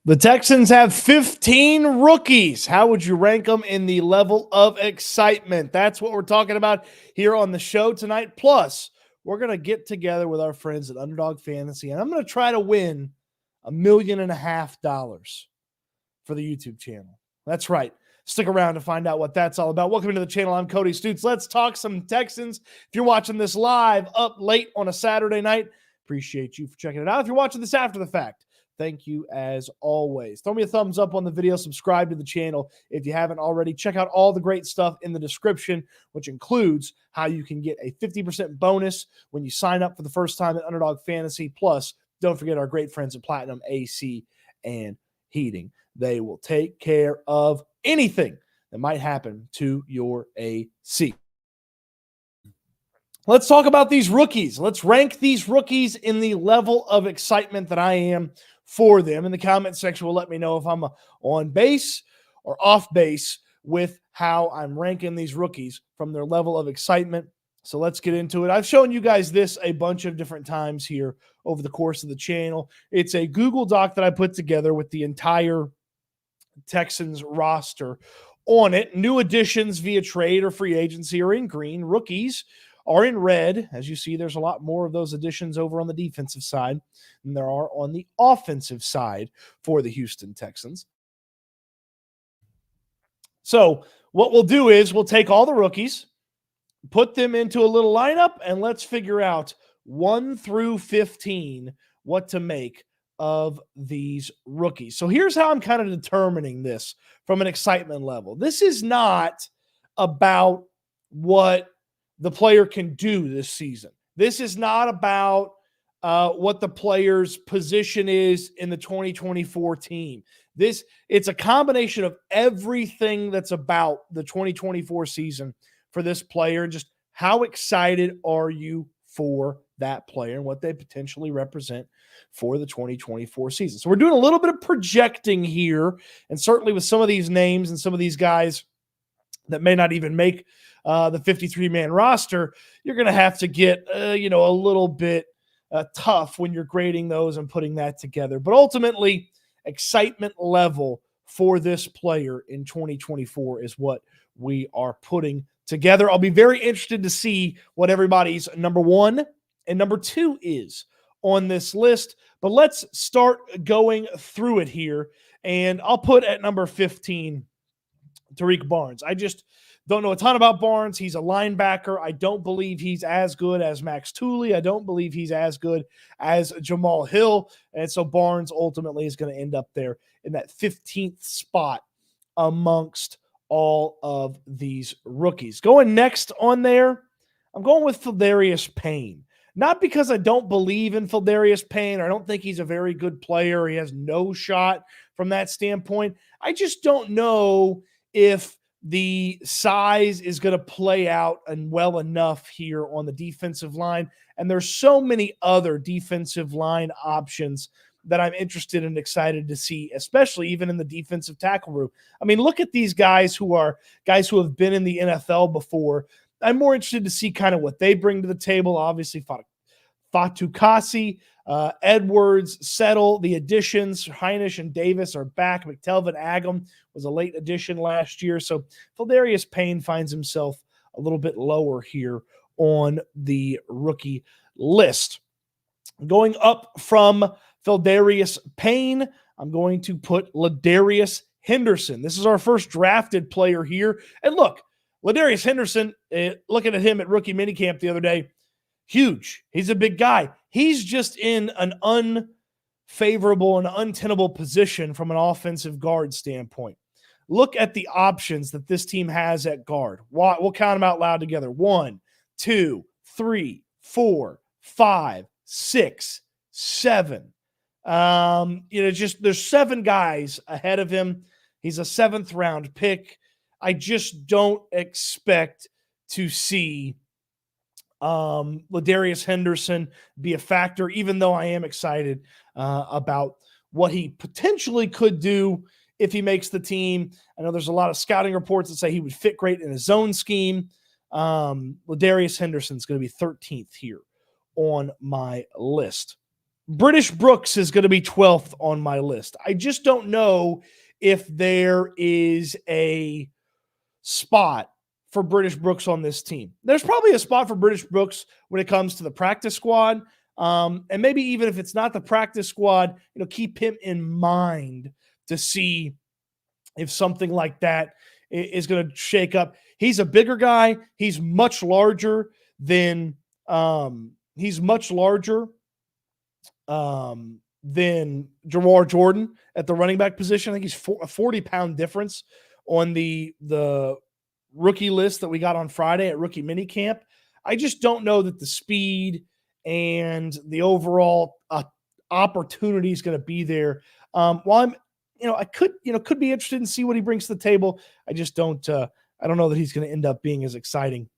The Texans have 15 rookies. How would you rank them in the level of excitement? That's what we're talking about here on the show tonight. Plus, we're going to get together with our friends at Underdog Fantasy, and I'm going to try to win $1.5 million for the YouTube channel. That's right. Stick around to find out what that's all about. Welcome to the channel. I'm Cody Stoots. Let's talk some Texans. If you're watching this live up late on a Saturday night, appreciate you for checking it out. If you're watching this after the fact, thank you as always. Throw me a thumbs up on the video. Subscribe to the channel if you haven't already. Check out all the great stuff in the description, which includes how you can get a 50% bonus when you sign up for the first time at Underdog Fantasy. Plus, don't forget our great friends at Platinum AC and Heating. They will take care of anything that might happen to your AC. Let's talk about these rookies. Let's rank these rookies in the level of excitement that I am for them. In the comment section will let me know if I'm on base or off base with how I'm ranking these rookies from their level of excitement. So let's get into it. I've shown you guys this a bunch of different times here over the course of the channel. It's a Google Doc that I put together with the entire Texans roster on it. New additions via trade or free agency are in green. Rookies are in red. As you see, there's a lot more of those additions over on the defensive side than there are on the offensive side for the Houston Texans. So what we'll do is we'll take all the rookies, put them into a little lineup, and let's figure out 1 through 15 what to make of these rookies. So here's how I'm kind of determining this from an excitement level. This is not about what the player can do this season. This is not about what the player's position is in the 2024 team. It's a combination of everything that's about the 2024 season for this player. Just how excited are you for that player and what they potentially represent for the 2024 season. So we're doing a little bit of projecting here, and certainly with some of these names and some of these guys that may not even make the 53-man roster, you're going to have to get a little bit tough when you're grading those and putting that together. But ultimately, excitement level for this player in 2024 is what we are putting together. I'll be very interested to see what everybody's number 1 and number 2 is on this list. But let's start going through it here. And I'll put at number 15, Tariq Barnes. I just don't know a ton about Barnes. He's a linebacker. I don't believe he's as good as Max Tooley. I don't believe he's as good as Jamal Hill. And so Barnes ultimately is going to end up there in that 15th spot amongst all of these rookies. Going next on there, I'm going with Phildarius Payne. Not because I don't believe in Phildarius Payne, or I don't think he's a very good player. He has no shot from that standpoint. I just don't know if the size is going to play out and well enough here on the defensive line. And there's so many other defensive line options that I'm interested and excited to see, especially even in the defensive tackle room. I mean, look at these guys who have been in the NFL before. I'm more interested to see kind of what they bring to the table. Obviously, Fatukasi, Edwards, Settle, the additions, Heinisch and Davis are back. McTelvin Agam was a late addition last year. So Phildarius Payne finds himself a little bit lower here on the rookie list. Going up from Phildarius Payne, I'm going to put Ladarius Henderson. This is our first drafted player here. And look, Ladarius Henderson, looking at him at rookie minicamp the other day, huge. He's a big guy. He's just in an unfavorable and untenable position from an offensive guard standpoint. Look at the options that this team has at guard. We'll count them out loud together. 1, 2, 3, 4, 5, 6, 7. There's 7 guys ahead of him. He's a 7th round pick. I just don't expect to see Ladarius Henderson be a factor, even though I am excited about what he potentially could do if he makes the team. I know there's a lot of scouting reports that say he would fit great in a zone scheme. Ladarius Henderson's going to be 13th here on my list. British Brooks is going to be 12th on my list. I just don't know if there is a spot for British Brooks on this team. There's probably a spot for British Brooks when it comes to the practice squad. And maybe even if it's not the practice squad, keep him in mind to see if something like that is going to shake up. He's a bigger guy. He's much larger than Jamar Jordan at the running back position. I think he's a 40-pound difference on the rookie list that we got on Friday at rookie minicamp. I just don't know that the speed and the overall opportunity is going to be there. While I'm, I could be interested in see what he brings to the table. I just don't. I don't know that he's going to end up being as exciting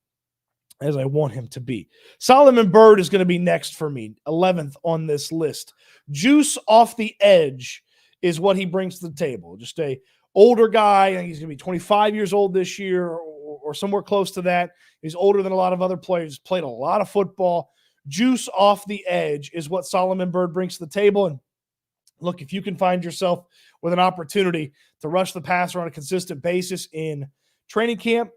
as I want him to be. Solomon Byrd is going to be next for me, 11th on this list. Juice off the edge is what he brings to the table. Just a older guy. I think he's going to be 25 years old this year or somewhere close to that. He's older than a lot of other players, played a lot of football. Juice off the edge is what Solomon Byrd brings to the table. And look, if you can find yourself with an opportunity to rush the passer on a consistent basis in training camp,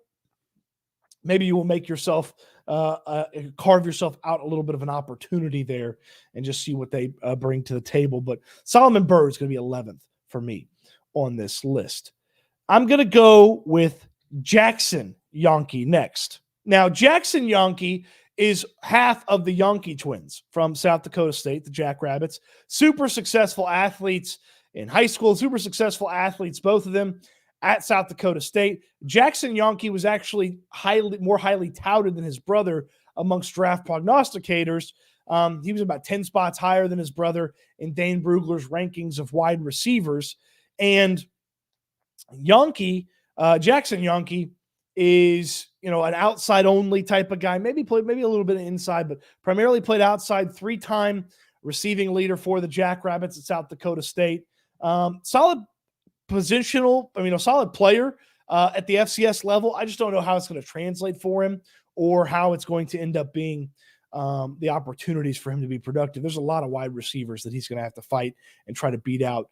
maybe you will make yourself carve yourself out a little bit of an opportunity there and just see what they bring to the table. But Solomon Byrd is going to be 11th for me on this list. I'm going to go with Jackson Yonke next. Now, Jackson Yonke is half of the Yonke twins from South Dakota State, the Jackrabbits. Super successful athletes in high school, super successful athletes, both of them at South Dakota State. Jackson Yonke was actually more highly touted than his brother amongst draft prognosticators. He was about 10 spots higher than his brother in Dane Brugler's rankings of wide receivers. And Jackson Yonke is, an outside only type of guy. Maybe played a little bit of inside, but primarily played outside. 3-time receiving leader for the Jackrabbits at South Dakota State. Solid positional, a solid player at the FCS level. I just don't know how it's going to translate for him or how it's going to end up being the opportunities for him to be productive. There's a lot of wide receivers that he's going to have to fight and try to beat out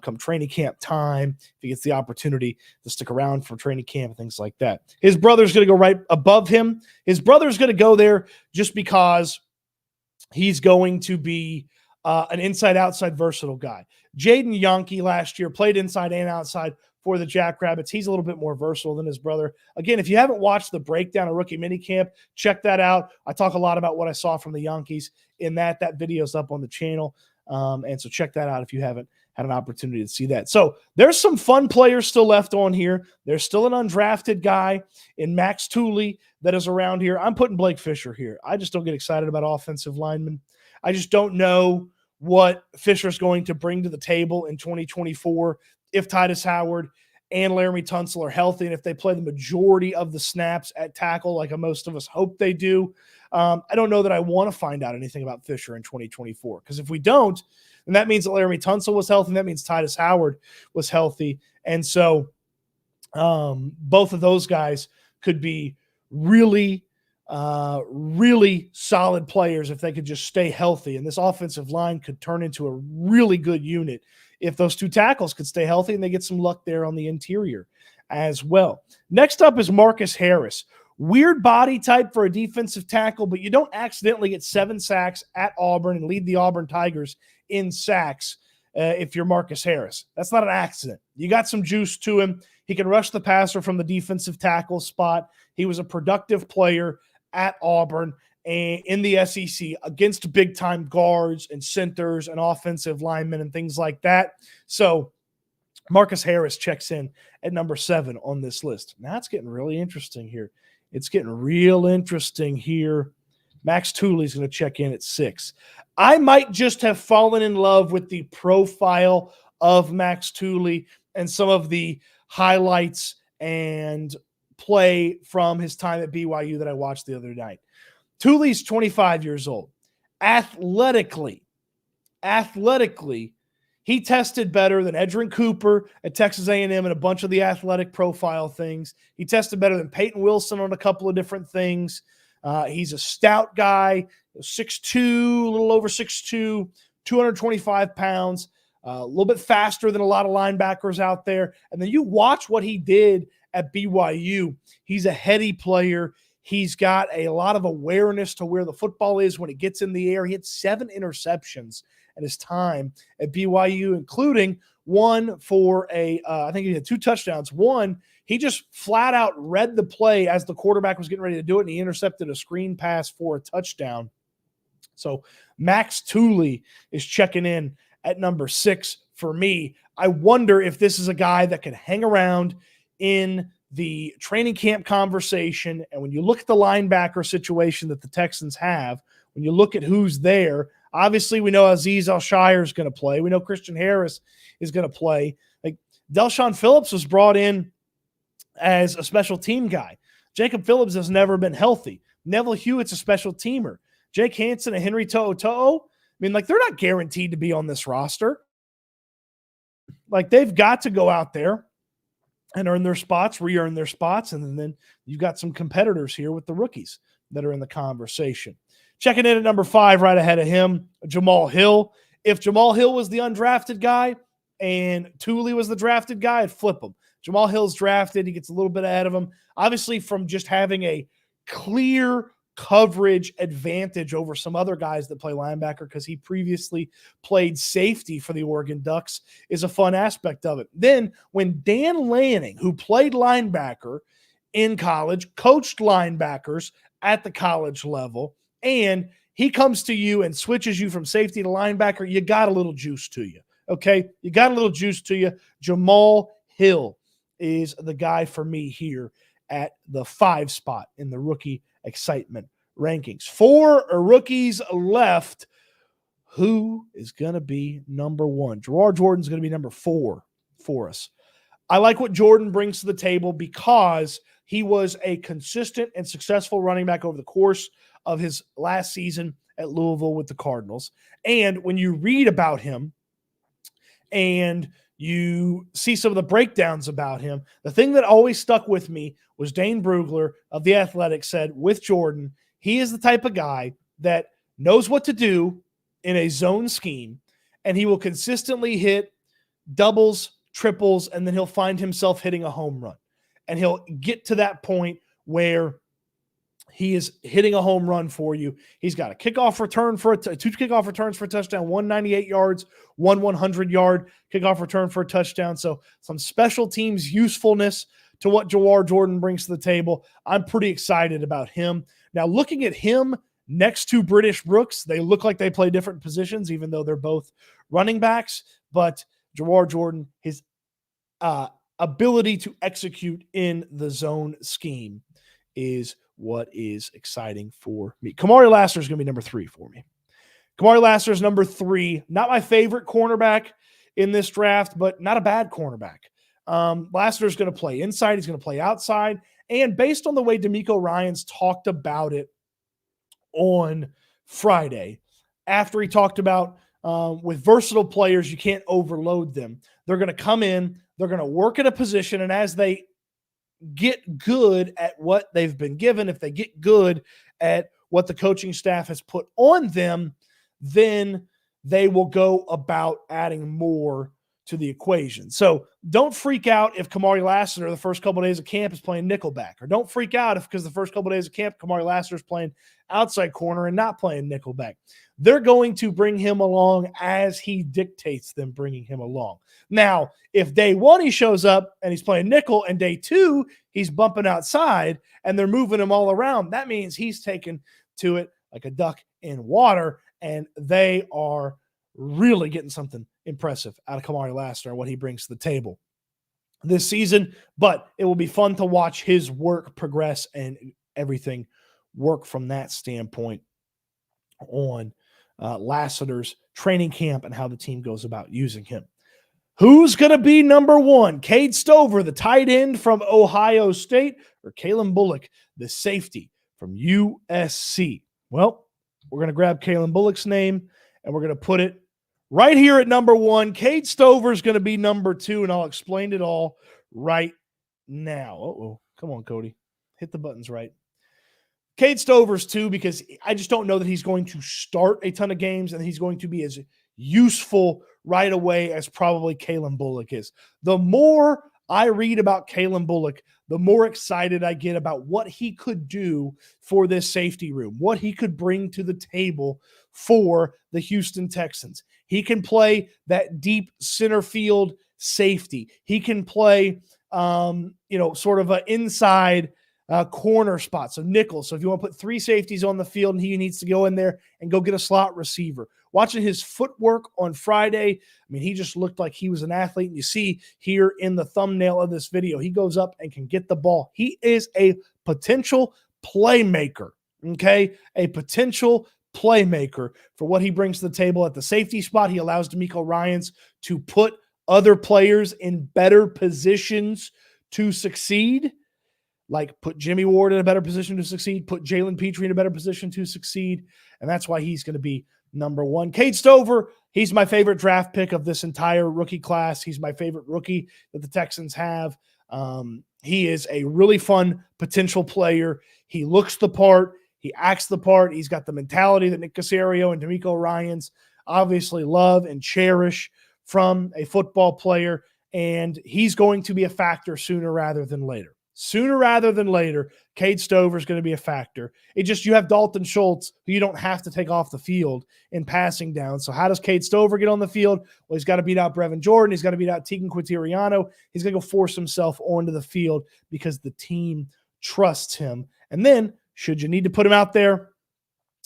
come training camp time, if he gets the opportunity to stick around for training camp and things like that. His brother's going to go right above him. His brother's going to go there just because he's going to be an inside-outside versatile guy. Jaden Yonke last year played inside and outside for the Jackrabbits. He's a little bit more versatile than his brother. Again, if you haven't watched the breakdown of rookie minicamp, check that out. I talk a lot about what I saw from the Yankees in that. That video's up on the channel. And so check that out if you haven't had an opportunity to see that. So there's some fun players still left on here. There's still an undrafted guy in Max Tooley that is around here. I'm putting Blake Fisher here. I just don't get excited about offensive linemen. I just don't know what Fisher's going to bring to the table in 2024 if Titus Howard and Laramie Tunsil are healthy and if they play the majority of the snaps at tackle like most of us hope they do. I don't know that I want to find out anything about Fisher in 2024 because if we don't, then that means that Laramie Tunsil was healthy and that means Titus Howard was healthy. And so both of those guys could be really solid players if they could just stay healthy. And this offensive line could turn into a really good unit if those two tackles could stay healthy and they get some luck there on the interior as well. Next up is Marcus Harris. Weird body type for a defensive tackle, but you don't accidentally get 7 sacks at Auburn and lead the Auburn Tigers in sacks if you're Marcus Harris. That's not an accident. You got some juice to him. He can rush the passer from the defensive tackle spot. He was a productive player at Auburn and in the SEC against big-time guards and centers and offensive linemen and things like that. So Marcus Harris checks in at number 7 on this list. Now it's getting really interesting here. It's getting real interesting here. Max Tooley's going to check in at 6. I might just have fallen in love with the profile of Max Tooley and some of the highlights and play from his time at BYU that I watched the other night. Tooley's 25 years old. Athletically, he tested better than Edrin Cooper at Texas A&M and a bunch of the athletic profile things. He tested better than Peyton Wilson on a couple of different things. He's a stout guy, 6'2", a little over 6'2", 225 pounds, a little bit faster than a lot of linebackers out there. And then you watch what he did at BYU. He's a heady player. He's got a lot of awareness to where the football is when it gets in the air. He had 7 interceptions at his time at BYU, including one for I think he had 2 touchdowns. One, he just flat out read the play as the quarterback was getting ready to do it, and he intercepted a screen pass for a touchdown. So Max Tooley is checking in at number 6 for me. I wonder if this is a guy that can hang around in the training camp conversation. And when you look at the linebacker situation that the Texans have, when you look at who's there, obviously we know Azeez Al-Shire is going to play. We know Christian Harris is going to play. Like Del'Shawn Phillips was brought in as a special team guy. Jacob Phillips has never been healthy. Neville Hewitt's a special teamer. Jake Hansen and Henry To'oTo'o, they're not guaranteed to be on this roster. Like, they've got to go out there and earn their spots, re-earn their spots, and then you've got some competitors here with the rookies that are in the conversation. Checking in at number 5, right ahead of him, Jamal Hill. If Jamal Hill was the undrafted guy and Tooley was the drafted guy, I'd flip him. Jamal Hill's drafted. He gets a little bit ahead of him, obviously from just having a clear coverage advantage over some other guys that play linebacker because he previously played safety for the Oregon Ducks is a fun aspect of it. Then when Dan Lanning, who played linebacker in college, coached linebackers at the college level, and he comes to you and switches you from safety to linebacker, you got a little juice to you, okay? You got a little juice to you. Jamal Hill is the guy for me here at the 5 spot in the rookie excitement rankings. 4 rookies left. Who is going to be number 1? Gerard Jordan's going to be number 4 for us. I like what Jordan brings to the table because he was a consistent and successful running back over the course of his last season at Louisville with the Cardinals. And when you read about him and you see some of the breakdowns about him, the thing that always stuck with me was Dane Brugler of The Athletic said with Jordan, he is the type of guy that knows what to do in a zone scheme, and he will consistently hit doubles, triples, and then he'll find himself hitting a home run. And he'll get to that point where he is hitting a home run for you. He's got a kickoff return for 2 kickoff returns for a touchdown, 198 yards, 100-yard kickoff return for a touchdown. So some special teams usefulness to what Jawar Jordan brings to the table. I'm pretty excited about him. Now, looking at him next to British Brooks, they look like they play different positions, even though they're both running backs. But Jawar Jordan, his ability to execute in the zone scheme is what is exciting for me. Kamari Lassiter is going to be number 3 for me. Kamari Lassiter is number 3. Not my favorite cornerback in this draft, but not a bad cornerback. Lassiter is going to play inside. He's going to play outside. And based on the way D'Amico Ryans talked about it on Friday, after he talked about with versatile players, you can't overload them. They're going to come in, they're going to work at a position, and as they get good at what they've been given, if they get good at what the coaching staff has put on them, then they will go about adding more to the equation. So don't freak out if Kamari Lassiter the first couple of days of camp is playing nickelback, or don't freak out because the first couple of days of camp Kamari Lassiter is playing outside corner and not playing nickelback. They're going to bring him along as he dictates them bringing him along. Now, if day 1 he shows up and he's playing nickel and day 2 he's bumping outside and they're moving him all around, that means he's taken to it like a duck in water, and they are really getting something impressive out of Kamari Lassiter and what he brings to the table this season. But it will be fun to watch his work progress and everything work from that standpoint on Lassiter's training camp and how the team goes about using him. Who's going to be number 1? Cade Stover, the tight end from Ohio State, or Kalen Bullock, the safety from USC? Well, we're going to grab Kalen Bullock's name and we're going to put it right here at number 1. Cade Stover is going to be number 2, and I'll explain it all right now. Uh-oh. Come on, Cody. Hit the buttons right. Cade Stover's 2 because I just don't know that he's going to start a ton of games and he's going to be as useful right away as probably Kalen Bullock is. The more I read about Kalen Bullock, the more excited I get about what he could do for this safety room, what he could bring to the table for the Houston Texans. He can play that deep center field safety. He can play, sort of an inside corner spot, so nickel. So if you want to put 3 safeties on the field and he needs to go in there and go get a slot receiver. Watching his footwork on Friday, I mean, he just looked like he was an athlete. And you see here in the thumbnail of this video, he goes up and can get the ball. He is a potential playmaker, okay? A potential playmaker for what he brings to the table at the safety spot. He allows DeMeco Ryans to put other players in better positions to succeed. Like put Jimmy Ward in a better position to succeed, put Jalen Petrie in a better position to succeed, and that's why he's going to be number 1. Cade Stover, he's my favorite draft pick of this entire rookie class. He's my favorite rookie that the Texans have. He is a really fun potential player. He looks the part. He acts the part. He's got the mentality that Nick Caserio and DeMeco Ryans obviously love and cherish from a football player, and he's going to be a factor sooner rather than later. Sooner rather than later, Cade Stover is going to be a factor. You have Dalton Schultz, who you don't have to take off the field in passing down. So how does Cade Stover get on the field? Well, he's got to beat out Brevin Jordan. He's got to beat out Tegan Quintiriano. He's going to go force himself onto the field because the team trusts him. And then, should you need to put him out there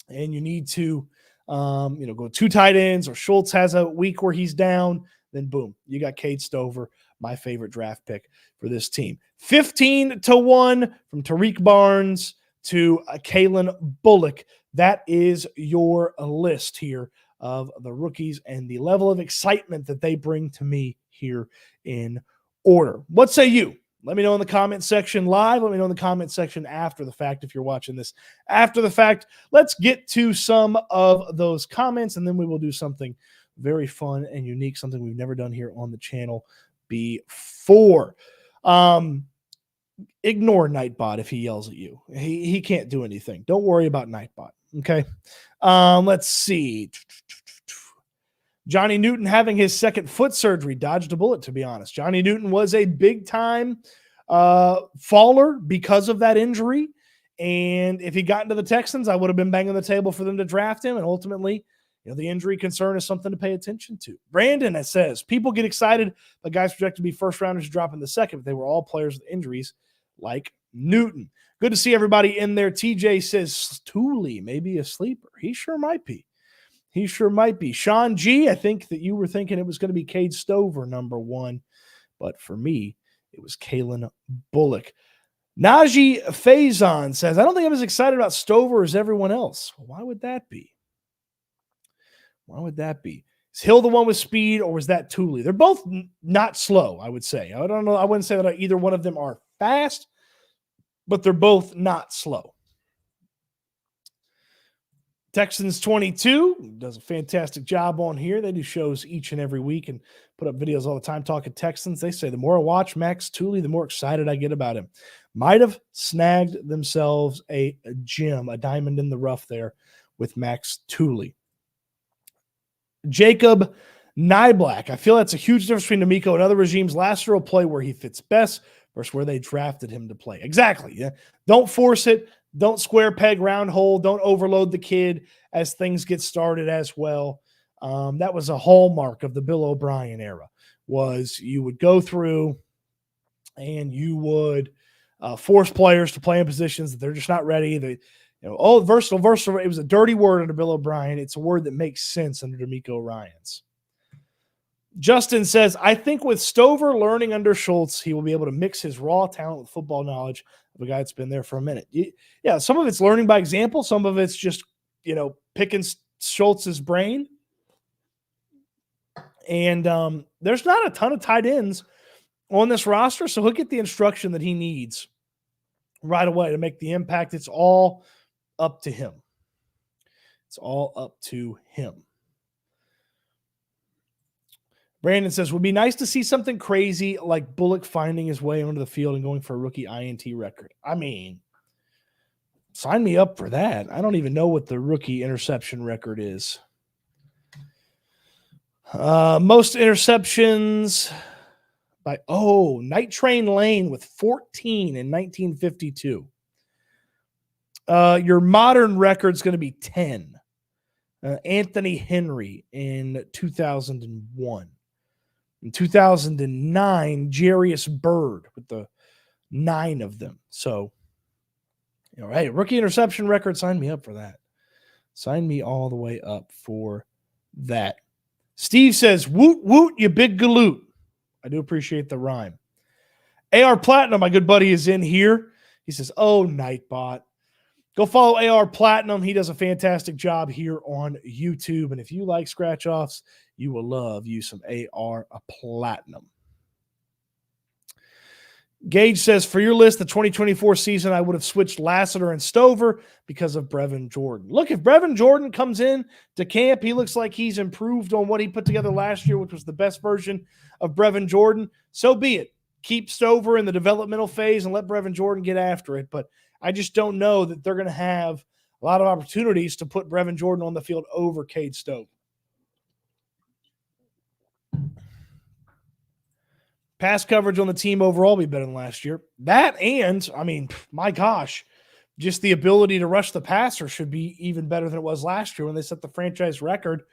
and you need to go 2 tight ends, or Schultz has a week where he's down, then boom, you got Cade Stover, my favorite draft pick for this team. 15-1 from Tariq Barnes to Kalen Bullock. That is your list here of the rookies and the level of excitement that they bring to me here in order. What say you? Let me know in the comment section live. Let me know in the comment section after the fact if you're watching this after the fact. Let's get to some of those comments, and then we will do something very fun and unique, something we've never done here on the channel before. Ignore Nightbot if he yells at you. He can't do anything. Don't worry about Nightbot, okay? Let's see. Johnny Newton having his second foot surgery dodged a bullet, to be honest. Johnny Newton was a big-time faller because of that injury, and if he got into the Texans, I would have been banging the table for them to draft him, and ultimately, the injury concern is something to pay attention to. Brandon says, people get excited, but guys projected to be first-rounders drop in the second, but they were all players with injuries like Newton. Good to see everybody in there. TJ says, Thule may be a sleeper. He sure might be. He sure might be. Sean G, I think that you were thinking it was going to be Cade Stover, number 1. But for me, it was Kalen Bullock. Najee Faison says, I don't think I'm as excited about Stover as everyone else. Why would that be? Why would that be? Is Hill the one with speed, or was that Thule? They're both not slow, I would say. I don't know. I wouldn't say that either one of them are fast, but they're both not slow. Texans 22 does a fantastic job on here. They do shows each and every week and put up videos all the time talking Texans. They say the more I watch Max Thule, the more excited I get about him. Might have snagged themselves a gem, a diamond in the rough there with Max Thule. Jacob Nyblack. I feel that's a huge difference between DeMeco and other regimes. Lassiter will play where he fits best versus where they drafted him to play. Exactly. Yeah. Don't force it. Don't square peg, round hole. Don't overload the kid as things get started as well. That was a hallmark of the Bill O'Brien era, was you would go through and you would force players to play in positions that they're just not ready. Versatile. It was a dirty word under Bill O'Brien. It's a word that makes sense under DeMeco Ryans. Justin says, I think with Stover learning under Schultz, he will be able to mix his raw talent with football knowledge of a guy that's been there for a minute. Yeah, some of it's learning by example. Some of it's just, picking Schultz's brain. And there's not a ton of tight ends on this roster, so he'll get the instruction that he needs right away to make the impact. It's all up to him. It's all up to him. Brandon says, would be nice to see something crazy like Bullock finding his way onto the field and going for a rookie INT record. I mean, sign me up for that. I don't even know what the rookie interception record is. Most interceptions by Night Train Lane with 14 in 1952. Your modern record's going to be 10. Anthony Henry in 2001. In 2009, Jarius Byrd with the 9 of them. So, all right, rookie interception record. Sign me up for that. Sign me all the way up for that. Steve says, woot, woot, you big galoot. I do appreciate the rhyme. AR Platinum, my good buddy, is in here. He says, oh, Nightbot. Go follow AR Platinum. He does a fantastic job here on YouTube. And if you like scratch-offs, you will love you some AR Platinum. Gage says, for your list, the 2024 season, I would have switched Lassiter and Stover because of Brevin Jordan. Look, if Brevin Jordan comes in to camp, he looks like he's improved on what he put together last year, which was the best version of Brevin Jordan. So be it. Keep Stover in the developmental phase and let Brevin Jordan get after it. But I just don't know that they're going to have a lot of opportunities to put Brevin Jordan on the field over Cade Stover. Pass coverage on the team overall will be better than last year. That and, I mean, my gosh, just the ability to rush the passer should be even better than it was last year when they set the franchise record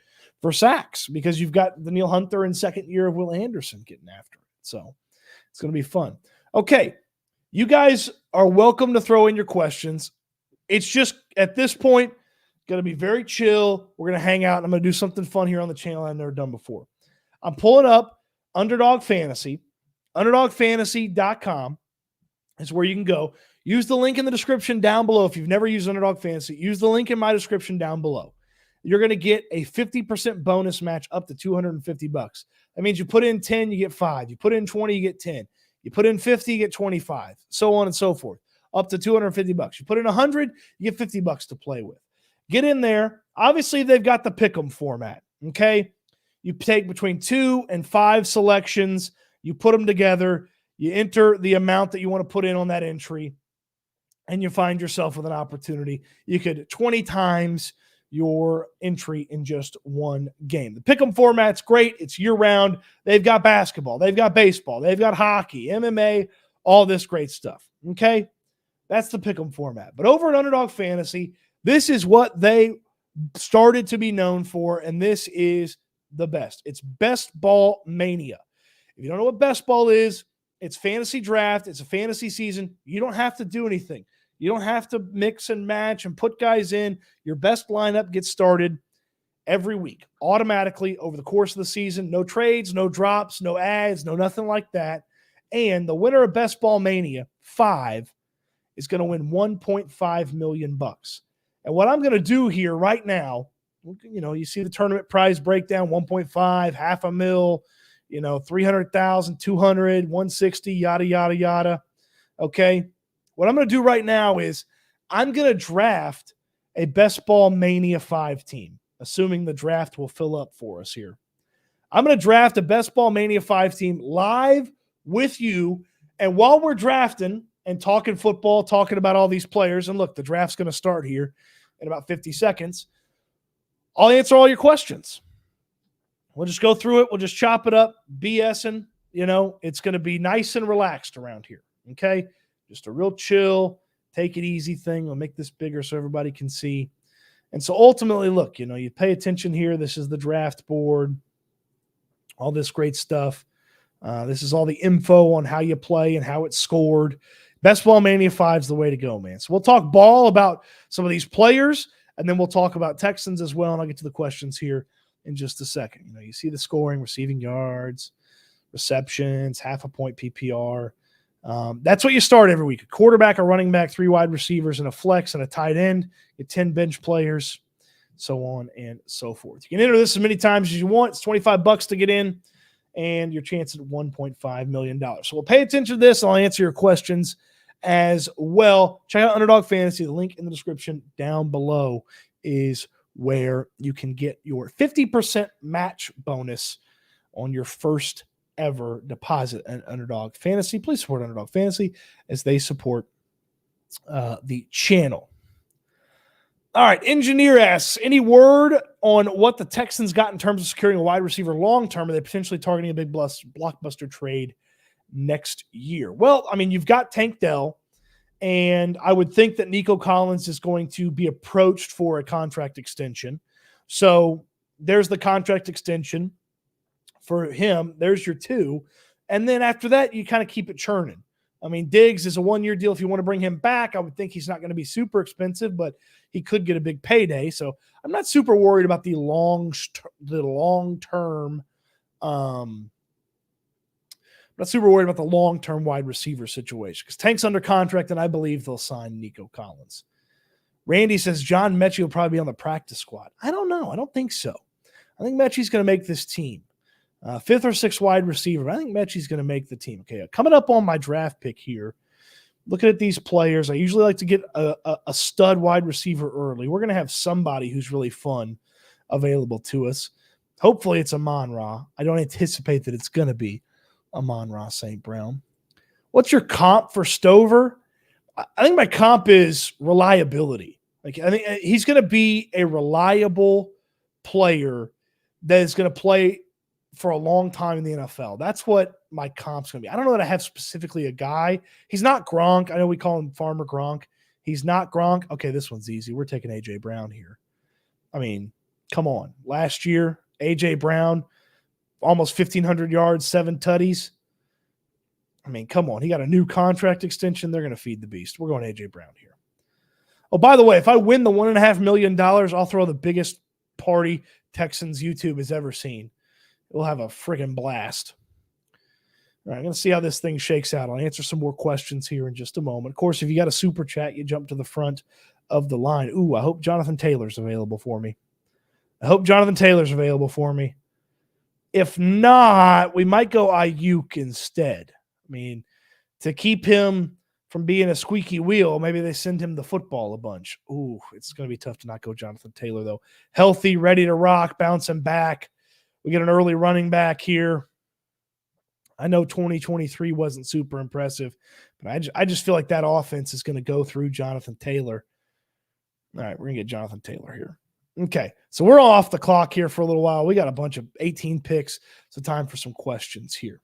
for sacks because you've got Danielle Hunter in second year of Will Anderson getting after it. So it's going to be fun. Okay, you guys are welcome to throw in your questions. It's just, at this point, going to be very chill. We're going to hang out, and I'm going to do something fun here on the channel I've never done before. I'm pulling up Underdog Fantasy. UnderdogFantasy.com is where you can go. Use the link in the description down below. If you've never used Underdog Fantasy, use the link in my description down below. You're going to get a 50% bonus match up to $250. That means you put in 10, you get 5. You put in 20, you get 10. You put in 50, you get 25. So on and so forth. Up to $250. You put in 100, you get $50 to play with. Get in there. Obviously, they've got the Pick'em format. Okay? You take between 2 and 5 selections. You put them together, you enter the amount that you want to put in on that entry, and you find yourself with an opportunity. You could 20 times your entry in just one game. The Pick'em format's great. It's year-round. They've got basketball. They've got baseball. They've got hockey, MMA, all this great stuff. Okay? That's the Pick'em format. But over at Underdog Fantasy, this is what they started to be known for, and this is the best. It's Best Ball Mania. If you don't know what best ball is, it's fantasy draft. It's a fantasy season. You don't have to do anything. You don't have to mix and match and put guys in. Your best lineup gets started every week, automatically over the course of the season. No trades, no drops, no ads, no nothing like that. And the winner of Best Ball Mania 5 is going to win $1.5 million. And what I'm going to do here right now, you know, you see the tournament prize breakdown, 1.5, $500,000, 300,000, 200, 160, yada, yada, yada. Okay. What I'm going to do right now is I'm going to draft a Best Ball Mania 5 team, assuming the draft will fill up for us here. I'm going to draft a Best Ball Mania 5 team live with you. And while we're drafting and talking football, talking about all these players, and look, the draft's going to start here in about 50 seconds, I'll answer all your questions. We'll just go through it. We'll just chop it up, BSing. It's going to be nice and relaxed around here, okay? Just a real chill, take it easy thing. We'll make this bigger so everybody can see. And so ultimately, look, you pay attention here. This is the draft board, all this great stuff. This is all the info on how you play and how it's scored. Best Ball Mania 5 is the way to go, man. So we'll talk ball about some of these players, and then we'll talk about Texans as well, and I'll get to the questions here in just a second. You see the scoring, receiving yards, receptions, half a point PPR. That's what you start every week. A quarterback, a running back, 3 wide receivers, and a flex, and a tight end. Get 10 bench players, so on and so forth. You can enter this as many times as you want. It's $25 to get in, and your chance at $1.5 million. So we'll pay attention to this, and I'll answer your questions as well. Check out Underdog Fantasy. The link in the description down below is where you can get your 50% match bonus on your first ever deposit at Underdog Fantasy. Please support Underdog Fantasy as they support the channel. All right, Engineer asks, any word on what the Texans got in terms of securing a wide receiver long-term? Are they potentially targeting a big blockbuster trade next year? Well, I mean, you've got Tank Dell, and I would think that Nico Collins is going to be approached for a contract extension. So there's the contract extension for him. There's your two. And then after that, you kind of keep it churning. I mean, Diggs is a one-year deal. If you want to bring him back, I would think he's not going to be super expensive, but he could get a big payday. So I'm not super worried about the long-term. I'm not super worried about the long-term wide receiver situation because Tank's under contract, and I believe they'll sign Nico Collins. Randy says John Mechie will probably be on the practice squad. I don't know. I don't think so. I think Mechie's going to make this team. Fifth or sixth wide receiver. I think Mechie's going to make the team. Okay, coming up on my draft pick here, looking at these players, I usually like to get a stud wide receiver early. We're going to have somebody who's really fun available to us. Hopefully it's Amon-Ra. I don't anticipate that it's going to be Amon-Ra St. Brown. What's your comp for Stover? I think my comp is reliability. Like, I think he's going to be a reliable player that is going to play for a long time in the NFL. That's what my comp's going to be. I don't know that I have specifically a guy. He's not Gronk. I know we call him Farmer Gronk. He's not Gronk. Okay, this one's easy. We're taking A.J. Brown here. I mean, come on. Last year, A.J. Brown, almost 1,500 yards, 7 tutties. I mean, come on. He got a new contract extension. They're going to feed the beast. We're going A.J. Brown here. Oh, by the way, if I win the $1.5 million, I'll throw the biggest party Texans YouTube has ever seen. We'll have a friggin' blast. All right, I'm going to see how this thing shakes out. I'll answer some more questions here in just a moment. Of course, if you got a super chat, you jump to the front of the line. Ooh, I hope Jonathan Taylor's available for me. If not, we might go Ayuk instead. I mean, to keep him from being a squeaky wheel, maybe they send him the football a bunch. Ooh, it's going to be tough to not go Jonathan Taylor, though. Healthy, ready to rock, bouncing back. We get an early running back here. I know 2023 wasn't super impressive, but I just feel like that offense is going to go through Jonathan Taylor. All right, we're going to get Jonathan Taylor here. Okay, so we're off the clock here for a little while. We got a bunch of 18 picks, so time for some questions here.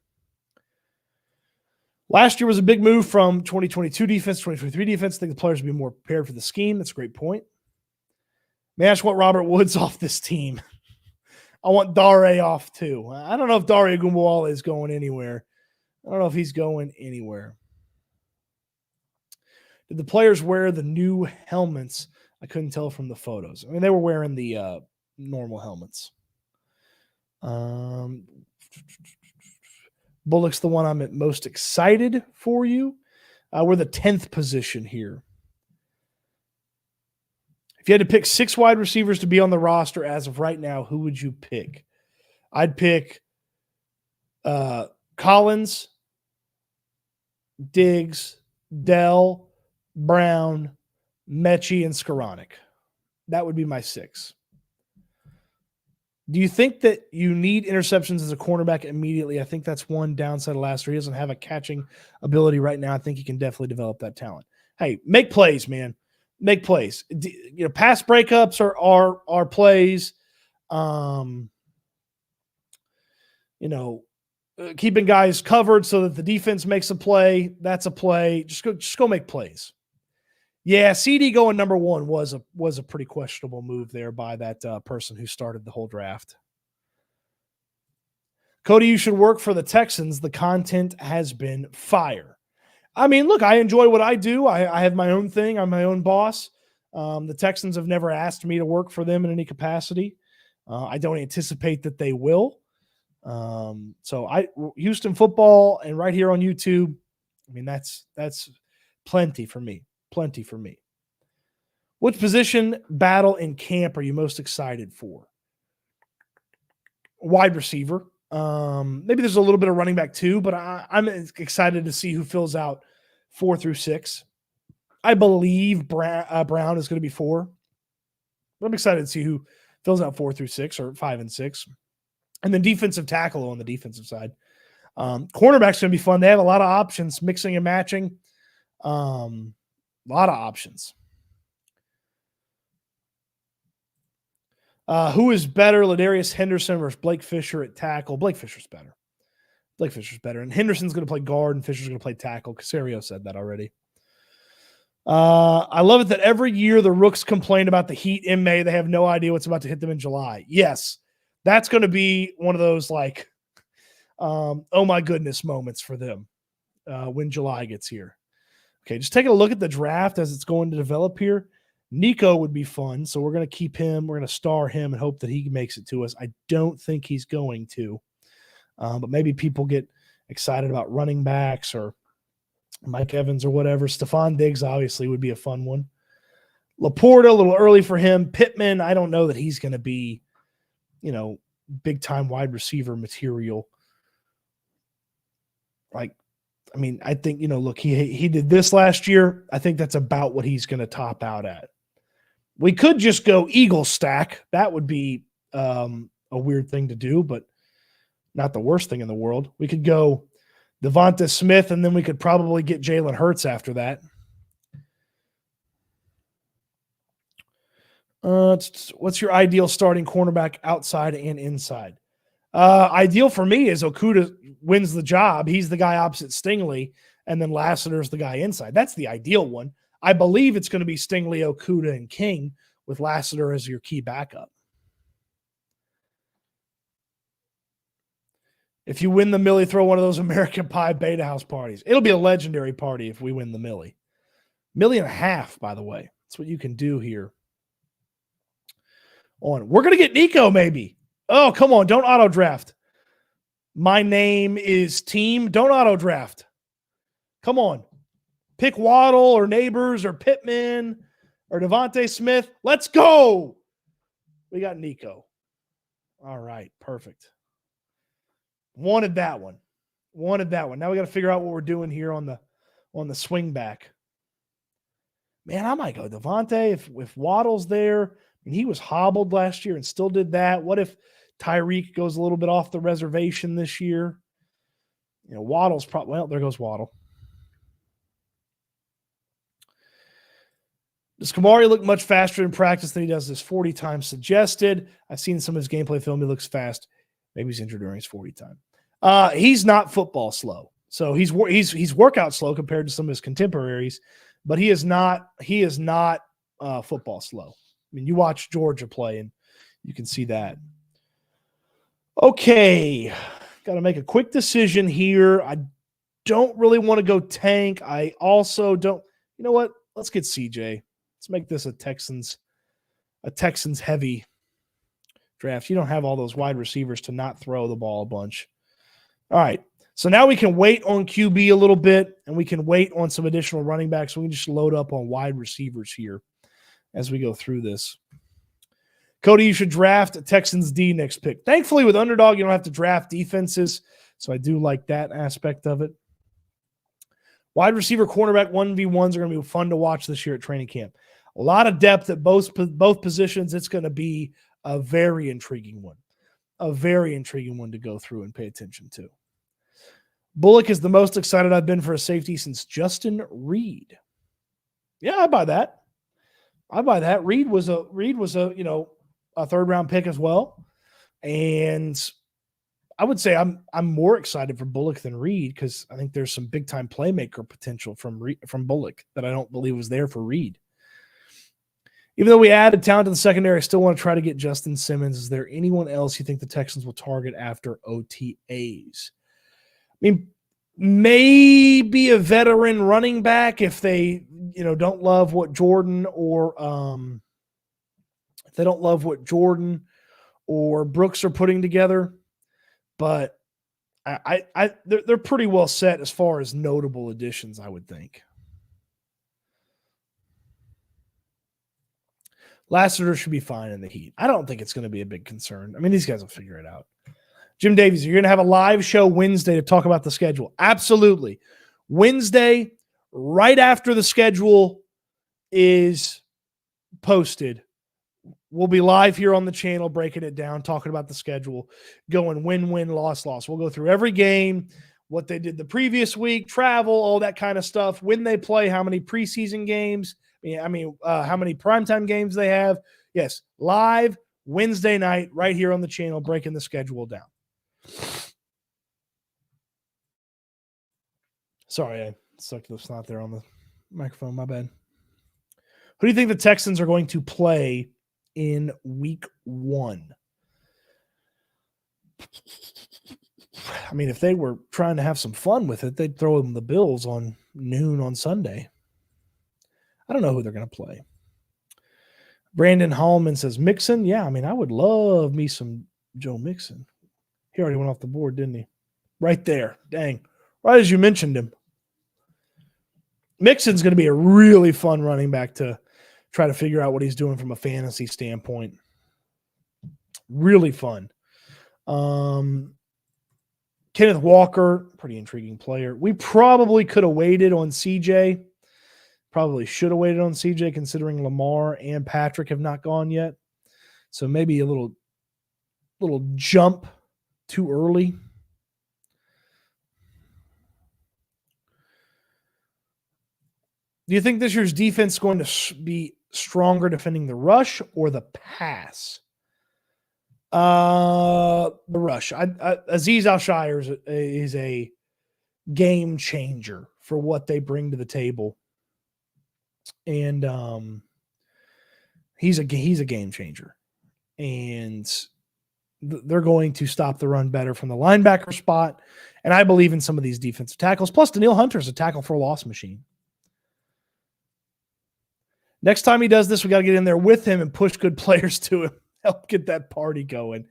Last year was a big move from 2022 defense, 2023 defense. I think the players will be more prepared for the scheme. That's a great point. Man, I just want Robert Woods off this team. I want Dare off too. I don't know if Dare Ogunbowale is going anywhere. I don't know if he's going anywhere. Did the players wear the new helmets? I couldn't tell from the photos. I mean, they were wearing the normal helmets. Bullock's the one I'm most excited for you. We're the 10th position here. If you had to pick 6 wide receivers to be on the roster as of right now, who would you pick? I'd pick Collins, Diggs, Dell, Brown, Mechie, and Skoranek. That would be my 6. Do you think that you need interceptions as a cornerback immediately? I think that's one downside of last year. He doesn't have a catching ability right now. I think he can definitely develop that talent. Hey, make plays, man. Make plays. You know, pass breakups are plays. Keeping guys covered so that the defense makes a play. That's a play. Just go make plays. Yeah, CD going number 1 was a pretty questionable move there by that person who started the whole draft. Cody, you should work for the Texans. The content has been fire. I mean, look, I enjoy what I do. I have my own thing. I'm my own boss. The Texans have never asked me to work for them in any capacity. I don't anticipate that they will. Houston football and right here on YouTube, I mean, that's plenty for me. Plenty for me. Which position battle in camp are you most excited for? Wide receiver. Maybe there's a little bit of running back too, but I'm excited to see who fills out 4 through 6. I believe Brown is going to be 4. But I'm excited to see who fills out 4 through 6 or 5 and 6. And then defensive tackle on the defensive side. Cornerback's going to be fun. They have a lot of options, mixing and matching. A lot of options. Who is better, Ladarius Henderson versus Blake Fisher at tackle? Blake Fisher's better. Blake Fisher's better. And Henderson's going to play guard and Fisher's going to play tackle. Casario said that already. I love it that every year the Rooks complain about the heat in May. They have no idea what's about to hit them in July. Yes, that's going to be one of those like, oh my goodness moments for them when July gets here. Okay, just taking a look at the draft as it's going to develop here. Nico would be fun, so we're going to keep him. We're going to star him and hope that he makes it to us. I don't think he's going to, but maybe people get excited about running backs or Mike Evans or whatever. Stephon Diggs obviously would be a fun one. Laporta, a little early for him. Pittman, I don't know that he's going to be, big-time wide receiver material. I think, look, he did this last year. I think that's about what he's going to top out at. We could just go Eagle stack. That would be a weird thing to do, but not the worst thing in the world. We could go Devonta Smith, and then we could probably get Jalen Hurts after that. What's your ideal starting cornerback outside and inside? Ideal for me is Okudah wins the job. He's the guy opposite Stingley, and then Lassiter's the guy inside. That's the ideal one. I believe it's going to be Stingley, Okudah, and King with Lassiter as your key backup. If you win the Millie, throw one of those American Pie Beta House parties. It'll be a legendary party if we win the Millie. $1.5 million, by the way. That's what you can do here. We're going to get Nico, maybe. Oh, come on. Don't auto-draft. My name is team. Don't auto-draft. Come on. Pick Waddle or Neighbors or Pittman or Devontae Smith. Let's go. We got Nico. All right. Perfect. Wanted that one. Now we got to figure out what we're doing here on the swing back. Man, I might go Devontae if Waddle's there. And he was hobbled last year and still did that. What if Tyreek goes a little bit off the reservation this year? Waddle's probably, well, there goes Waddle. Does Kamari look much faster in practice than he does this 40 times suggested? I've seen some of his gameplay film. He looks fast. Maybe he's injured during his 40 time. He's not football slow. So he's workout slow compared to some of his contemporaries, but he is not football slow. I mean, you watch Georgia play and you can see that. Okay. Got to make a quick decision here. I don't really want to go tank. I also don't, you know what? Let's get CJ. Let's make this a Texans heavy draft. You don't have all those wide receivers to not throw the ball a bunch. All right. So now we can wait on QB a little bit, and we can wait on some additional running backs. So we can just load up on wide receivers here as we go through this. Cody, you should draft a Texans D next pick. Thankfully, with Underdog, you don't have to draft defenses, so I do like that aspect of it. Wide receiver, cornerback 1v1s are going to be fun to watch this year at training camp. A lot of depth at both positions. It's going to be a very intriguing one. A very intriguing one to go through and pay attention to. Bullock is the most excited I've been for a safety since Justin Reed. Yeah, I buy that. Reed was a third round pick as well. And I would say I'm more excited for Bullock than Reed because I think there's some big time playmaker potential from Bullock that I don't believe was there for Reed. Even though we added talent to the secondary, I still want to try to get Justin Simmons. Is there anyone else you think the Texans will target after OTAs? I mean, maybe a veteran running back if they, don't love what Jordan or Brooks are putting together. But they're pretty well set as far as notable additions, I would think. Lassiter should be fine in the heat. I don't think it's going to be a big concern. I mean, these guys will figure it out. Jim Davies, you're going to have a live show Wednesday to talk about the schedule. Absolutely. Wednesday, right after the schedule is posted, we'll be live here on the channel, breaking it down, talking about the schedule, going win-win, loss-loss. We'll go through every game, what they did the previous week, travel, all that kind of stuff, when they play, how many preseason games, how many primetime games they have. Yes, live Wednesday night, right here on the channel, breaking the schedule down. Sorry, I sucked the snot there on the microphone. My bad. Who do you think the Texans are going to play in week 1? I mean, if they were trying to have some fun with it, they'd throw them the Bills on noon on Sunday. I don't know who they're going to play. Brandon Hallman says, Mixon? Yeah, I mean, I would love me some Joe Mixon. He already went off the board, didn't he? Right there. Dang. Right as you mentioned him. Mixon's going to be a really fun running back to try to figure out what he's doing from a fantasy standpoint. Really fun. Kenneth Walker, pretty intriguing player. We probably could have waited on CJ. Probably should have waited on CJ considering Lamar and Patrick have not gone yet. So maybe a little jump too early. Do you think this year's defense is going to be stronger defending the rush or the pass? The rush. Azeez Al-Shire is a game changer for what they bring to the table. And he's a game changer. And they're going to stop the run better from the linebacker spot. And I believe in some of these defensive tackles. Plus, Danielle Hunter's a tackle for a loss machine. Next time he does this, we got to get in there with him and push good players to him. Help get that party going.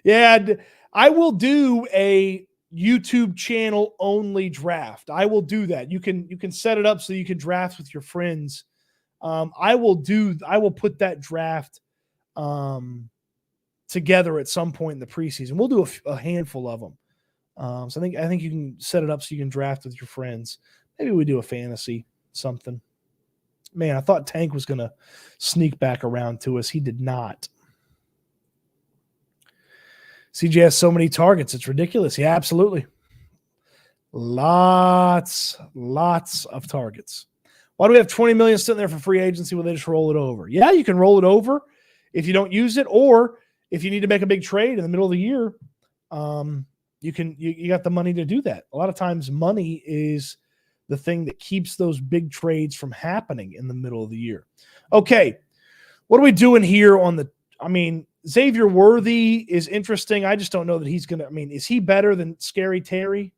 Yeah, I will do a YouTube channel only draft. I will do that. You can set it up so you can draft with your friends. I will put that draft together at some point in the preseason. We'll do a handful of them. So I think you can set it up so you can draft with your friends. Maybe we do a fantasy something. Man, I thought Tank was going to sneak back around to us. He did not. CJ has so many targets. It's ridiculous. Yeah, absolutely. Lots of targets. Why do we have $20 million sitting there for free agency when they just roll it over? Yeah, you can roll it over if you don't use it, or if you need to make a big trade in the middle of the year, you got the money to do that. A lot of times money is the thing that keeps those big trades from happening in the middle of the year. Okay, what are we doing here on the Xavier Worthy is interesting. I just don't know that he's going to – is he better than Scary Terry?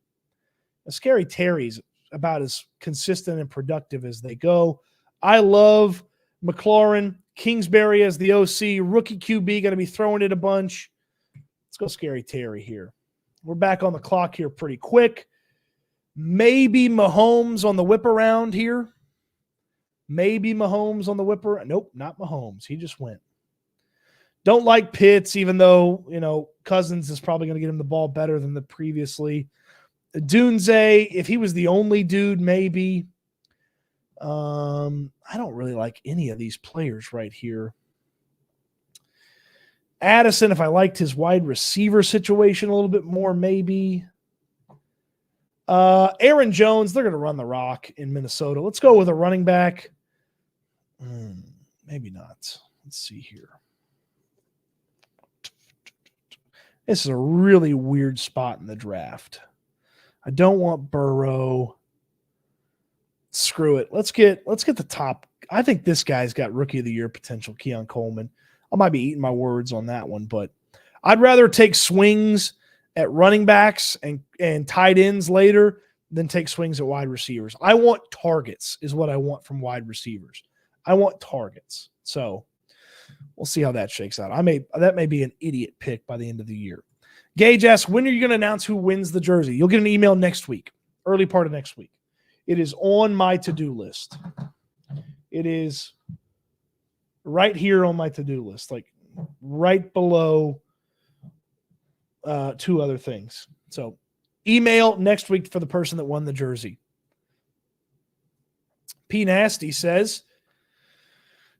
Scary Terry's about as consistent and productive as they go. I love McLaurin, Kingsbury as the OC, rookie QB going to be throwing it a bunch. Let's go Scary Terry here. We're back on the clock here pretty quick. Maybe Mahomes on the whip around here. Maybe Mahomes on the whip around. Nope, not Mahomes. He just went. Don't like Pitts, even though, Cousins is probably going to get him the ball better than the previously. Dunze, if he was the only dude, maybe. I don't really like any of these players right here. Addison, if I liked his wide receiver situation a little bit more, maybe. Aaron Jones, they're going to run the rock in Minnesota. Let's go with a running back. Maybe not. Let's see here. This is a really weird spot in the draft. I don't want Burrow. Screw it. Let's get the top. I think this guy's got rookie of the year potential, Keon Coleman. I might be eating my words on that one, but I'd rather take swings at running backs and tight ends later than take swings at wide receivers. I want targets is what I want from wide receivers. I want targets. So we'll see how that shakes out. That may be an idiot pick by the end of the year. Gage asks, when are you going to announce who wins the jersey? You'll get an email next week, early part of next week. It is on my to-do list. It is right here on my to-do list, like right below two other things. So email next week for the person that won the jersey. P. Nasty says,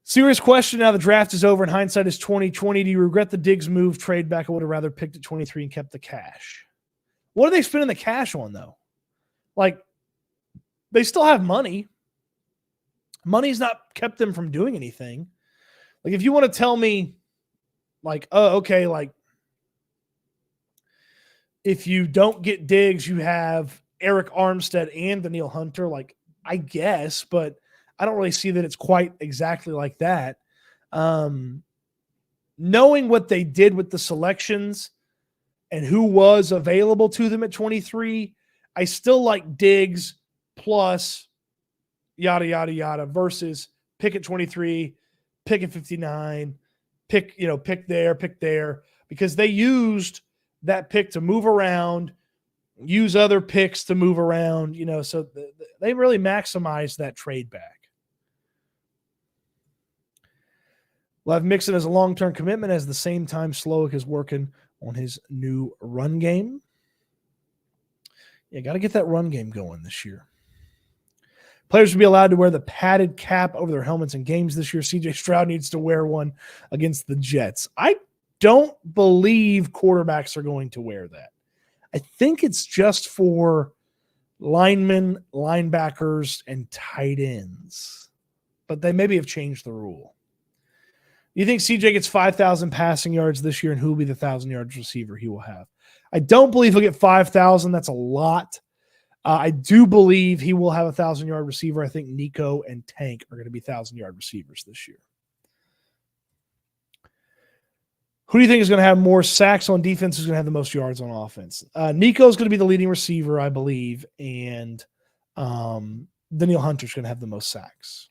serious question. Now the draft is over and hindsight is 2020. Do you regret the Diggs move, trade back? I would have rather picked at 23 and kept the cash. What are they spending the cash on, though? Like, they still have money. Money's not kept them from doing anything. Like, if you want to tell me like, oh, okay, like if you don't get Diggs, you have Eric Armstead and Danielle Hunter. Like, I guess, but I don't really see that it's quite exactly like that. Knowing what they did with the selections and who was available to them at 23, I still like Diggs plus yada, yada, yada versus pick at 23, pick at 59, pick there, because they used that pick to move around, use other picks to move around, so they really maximized that trade back. We'll have Mixon as a long-term commitment as the same time Slowick is working on his new run game. Yeah, got to get that run game going this year. Players will be allowed to wear the padded cap over their helmets in games this year. CJ Stroud needs to wear one against the Jets. I don't believe quarterbacks are going to wear that. I think it's just for linemen, linebackers, and tight ends. But they maybe have changed the rule. You think CJ gets 5,000 passing yards this year, and who will be the 1,000 yards receiver he will have? I don't believe he'll get 5,000. That's a lot. I do believe he will have a 1,000-yard receiver. I think Nico and Tank are going to be 1,000-yard receivers this year. Who do you think is going to have more sacks on defense? Who's going to have the most yards on offense? Nico is going to be the leading receiver, I believe, and Danielle Hunter is going to have the most sacks.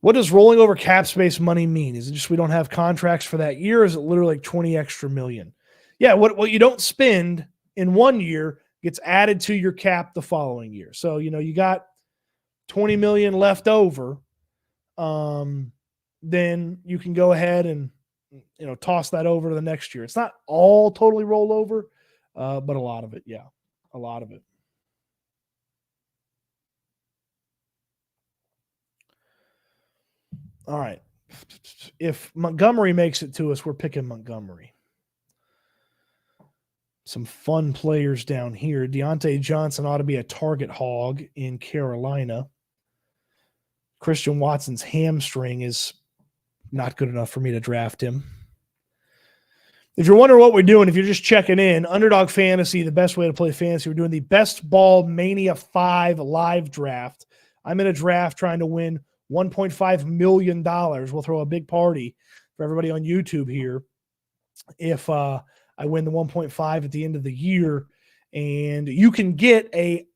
What does rolling over cap space money mean? Is it just we don't have contracts for that year? Or is it literally like 20 extra million? Yeah, what you don't spend in 1 year gets added to your cap the following year. So, you got 20 million left over. Then you can go ahead and, toss that over to the next year. It's not all totally roll over, but a lot of it. Yeah, a lot of it. All right. If Montgomery makes it to us, we're picking Montgomery. Some fun players down here. Deontay Johnson ought to be a target hog in Carolina. Christian Watson's hamstring is not good enough for me to draft him. If you're wondering what we're doing, if you're just checking in, Underdog Fantasy, the best way to play fantasy, we're doing the Best Ball Mania 5 live draft. I'm in a draft trying to win $1.5 million. We'll throw a big party for everybody on YouTube here if I win the 1.5 at the end of the year. And you can get a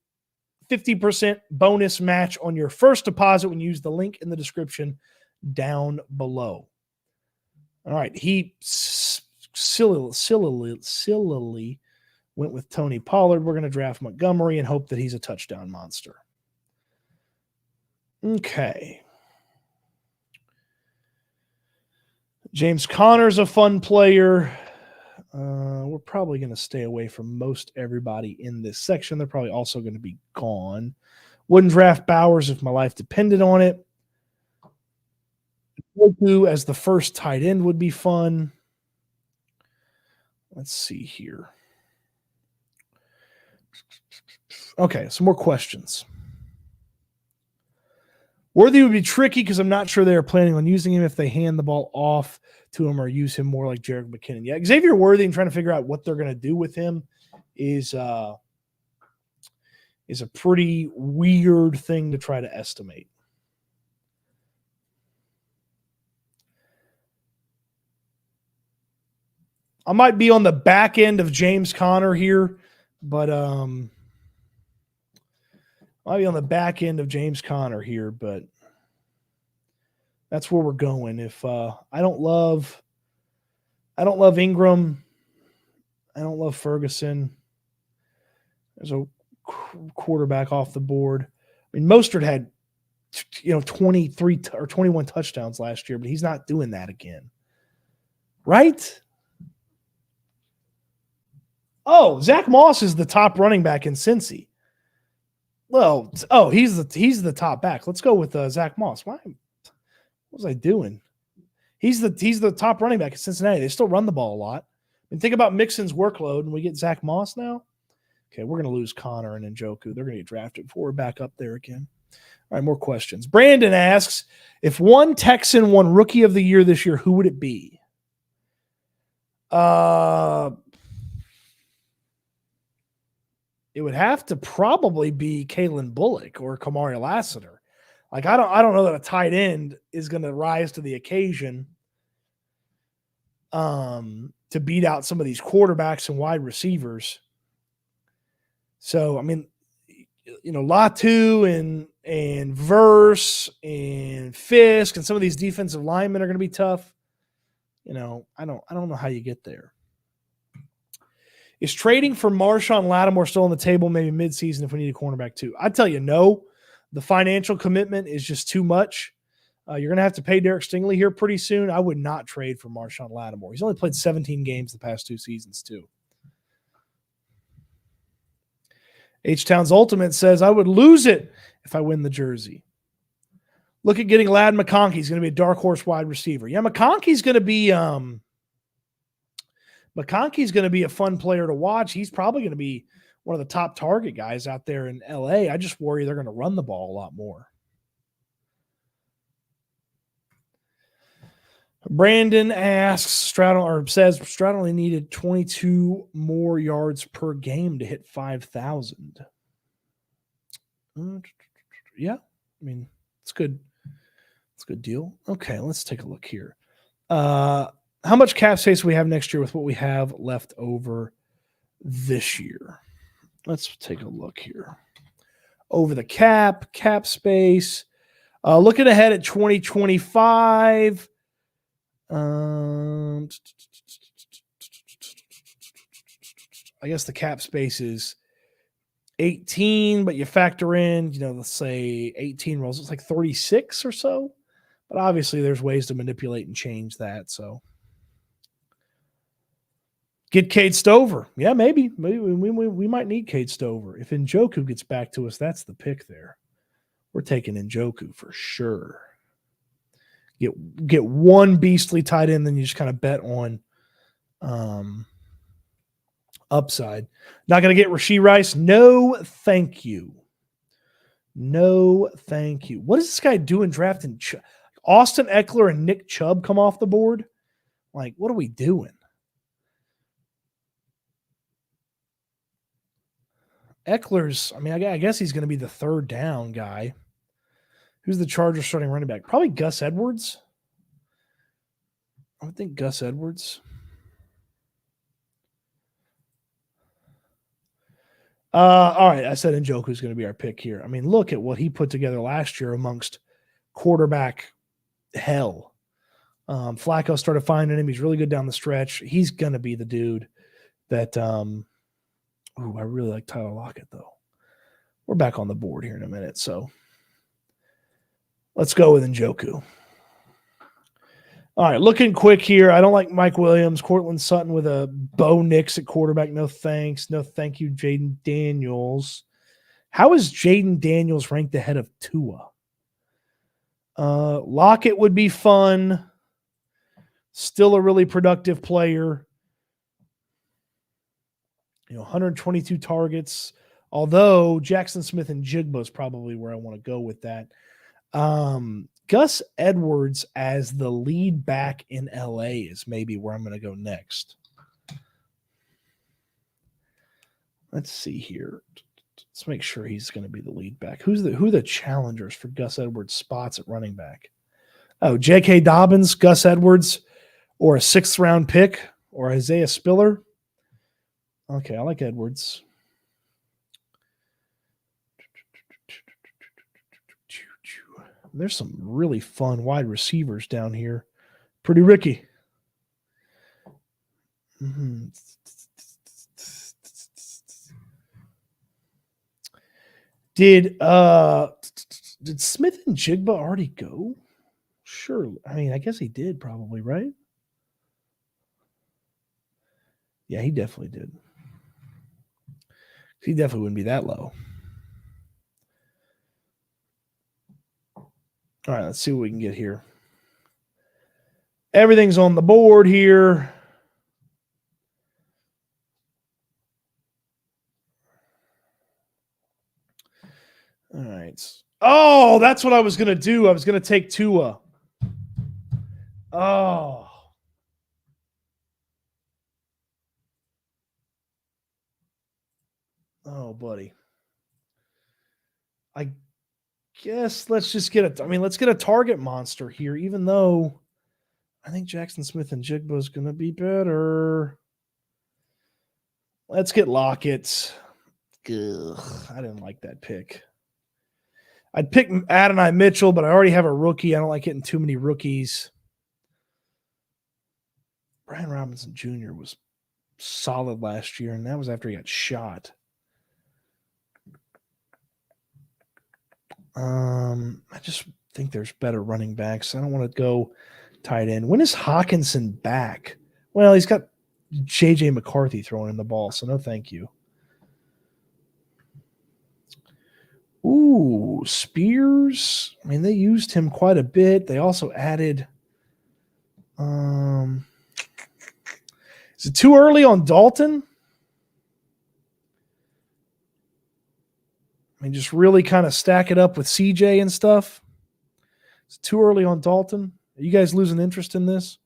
50% bonus match on your first deposit when you use the link in the description down below. All right. He sillily went with Tony Pollard. We're going to draft Montgomery and hope that he's a touchdown monster. Okay. James Conner's a fun player. We're probably going to stay away from most everybody in this section. They're probably also going to be gone. Wouldn't draft Bowers if my life depended on it. Goku as the first tight end would be fun. Let's see here. Okay, some more questions. Worthy would be tricky because I'm not sure they are planning on using him if they hand the ball off to him or use him more like Jerick McKinnon. Yeah, Xavier Worthy and trying to figure out what they're going to do with him is a pretty weird thing to try to estimate. I might be on the back end of James Conner here, but that's where we're going. If I don't love Ingram, I don't love Ferguson. There's a quarterback off the board. I mean, Mostert had 23 or 21 touchdowns last year, but he's not doing that again, right? Oh, Zach Moss is the top running back in Cincy. Well, he's the top back. Let's go with Zach Moss. What was I doing? He's the top running back in Cincinnati. They still run the ball a lot. And think about Mixon's workload, and we get Zach Moss now. Okay, we're going to lose Connor and Njoku. They're going to get drafted before we're back up there again. All right, more questions. Brandon asks, if one Texan won Rookie of the Year this year, who would it be? It would have to probably be Kalen Bullock or Kamari Lassiter. Like, I don't know that a tight end is going to rise to the occasion to beat out some of these quarterbacks and wide receivers. So, I mean, Latu and Verse and Fisk and some of these defensive linemen are going to be tough. I don't know how you get there. Is trading for Marshawn Lattimore still on the table maybe midseason if we need a cornerback too? I'd tell you no. The financial commitment is just too much. You're going to have to pay Derek Stingley here pretty soon. I would not trade for Marshawn Lattimore. He's only played 17 games the past 2 seasons too. H-Town's Ultimate says, I would lose it if I win the jersey. Look at getting Ladd McConkey. He's going to be a dark horse wide receiver. Yeah, McConkey's going to be a fun player to watch. He's probably going to be one of the top target guys out there in LA. I just worry they're going to run the ball a lot more. Brandon asks, Stroud only needed 22 more yards per game to hit 5,000. Yeah, I mean, it's good. It's a good deal. Okay, let's take a look here. How much cap space do we have next year with what we have left over this year? Let's take a look here. Over the cap space. Looking ahead at 2025. I guess the cap space is 18, but you factor in, let's say 18 rolls. It's like 36 or so. But obviously there's ways to manipulate and change that. So get Cade Stover. Yeah, maybe we might need Cade Stover. If Njoku gets back to us, that's the pick there. We're taking Njoku for sure. Get one beastly tight end, then you just kind of bet on upside. Not going to get Rashee Rice? No, thank you. No, thank you. What is this guy doing drafting? Austin Eckler and Nick Chubb come off the board? Like, what are we doing? Eckler's, I guess he's going to be the third down guy. Who's the Chargers starting running back? Probably Gus Edwards. I would think Gus Edwards. All right, I said Njoku's going to be our pick here. I mean, look at what he put together last year amongst quarterback hell. Flacco started finding him. He's really good down the stretch. He's going to be the dude that I really like Tyler Lockett, though. We're back on the board here in a minute, so let's go with Njoku. All right, looking quick here. I don't like Mike Williams. Cortland Sutton with a Bo Nix at quarterback. No thanks. No thank you, Jaden Daniels. How is Jaden Daniels ranked ahead of Tua? Lockett would be fun. Still a really productive player. 122 targets. Although Jackson Smith and Jigba is probably where I want to go with that. Gus Edwards as the lead back in LA is maybe where I'm going to go next. Let's see here. Let's make sure he's going to be the lead back. Who are the challengers for Gus Edwards' spots at running back? Oh, J.K. Dobbins, Gus Edwards, or a 6th round pick, or Isaiah Spiller. Okay, I like Edwards. There's some really fun wide receivers down here. Pretty Ricky. Mm-hmm. Did Smith and Jigba already go? Sure. I guess he did probably, right? Yeah, he definitely did. He definitely wouldn't be that low. All right, let's see what we can get here. Everything's on the board here. All right. Oh, that's what I was going to do. I was going to take Tua. Oh. Oh, buddy. I guess let's just get let's get a target monster here, even though I think Jackson Smith and Jigba is going to be better. Let's get Lockett. Ugh, I didn't like that pick. I'd pick Adonai Mitchell, but I already have a rookie. I don't like getting too many rookies. Brian Robinson Jr. was solid last year, and that was after he got shot. I just think there's better running backs. I don't want to go tight end. When is Hawkinson back? Well, he's got J.J. McCarthy throwing in the ball, so no thank you. Ooh, Spears. I mean, they used him quite a bit. They also added is it too early on Dalton? I mean, just really kind of stack it up with CJ and stuff. It's too early on Dalton. Are you guys losing interest in this?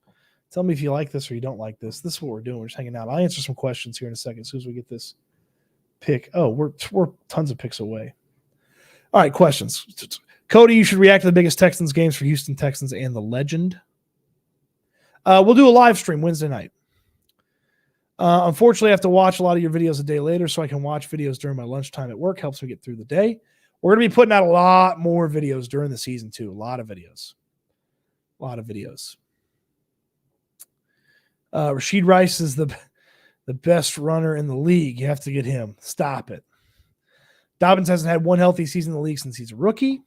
Tell me if you like this or you don't like this. This is what we're doing. We're just hanging out. I'll answer some questions here in a second as soon as we get this pick. Oh, we're tons of picks away. All right, questions. Cody, you should react to the biggest Texans games for Houston Texans and the legend. We'll do a live stream Wednesday night. Unfortunately, I have to watch a lot of your videos a day later, so I can watch videos during my lunchtime at work. Helps me get through the day. We're going to be putting out a lot more videos during the season, too. A lot of videos. Rashid Rice is the best runner in the league. You have to get him. Stop it. Dobbins hasn't had one healthy season in the league since he's a rookie.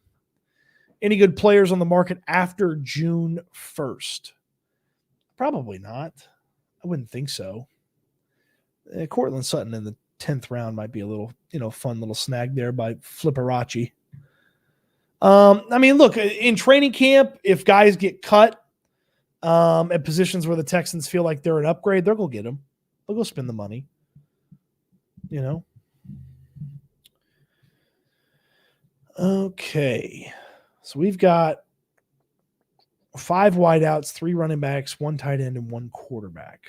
Any good players on the market after June 1st? Probably not. I wouldn't think so. Cortland Sutton in the 10th round might be a little, fun little snag there by Flipperachi. Look, in training camp, if guys get cut at positions where the Texans feel like they're an upgrade, they'll go get them. They'll go spend the money. Okay. So we've got 5 wideouts, 3 running backs, 1 tight end, and 1 quarterback.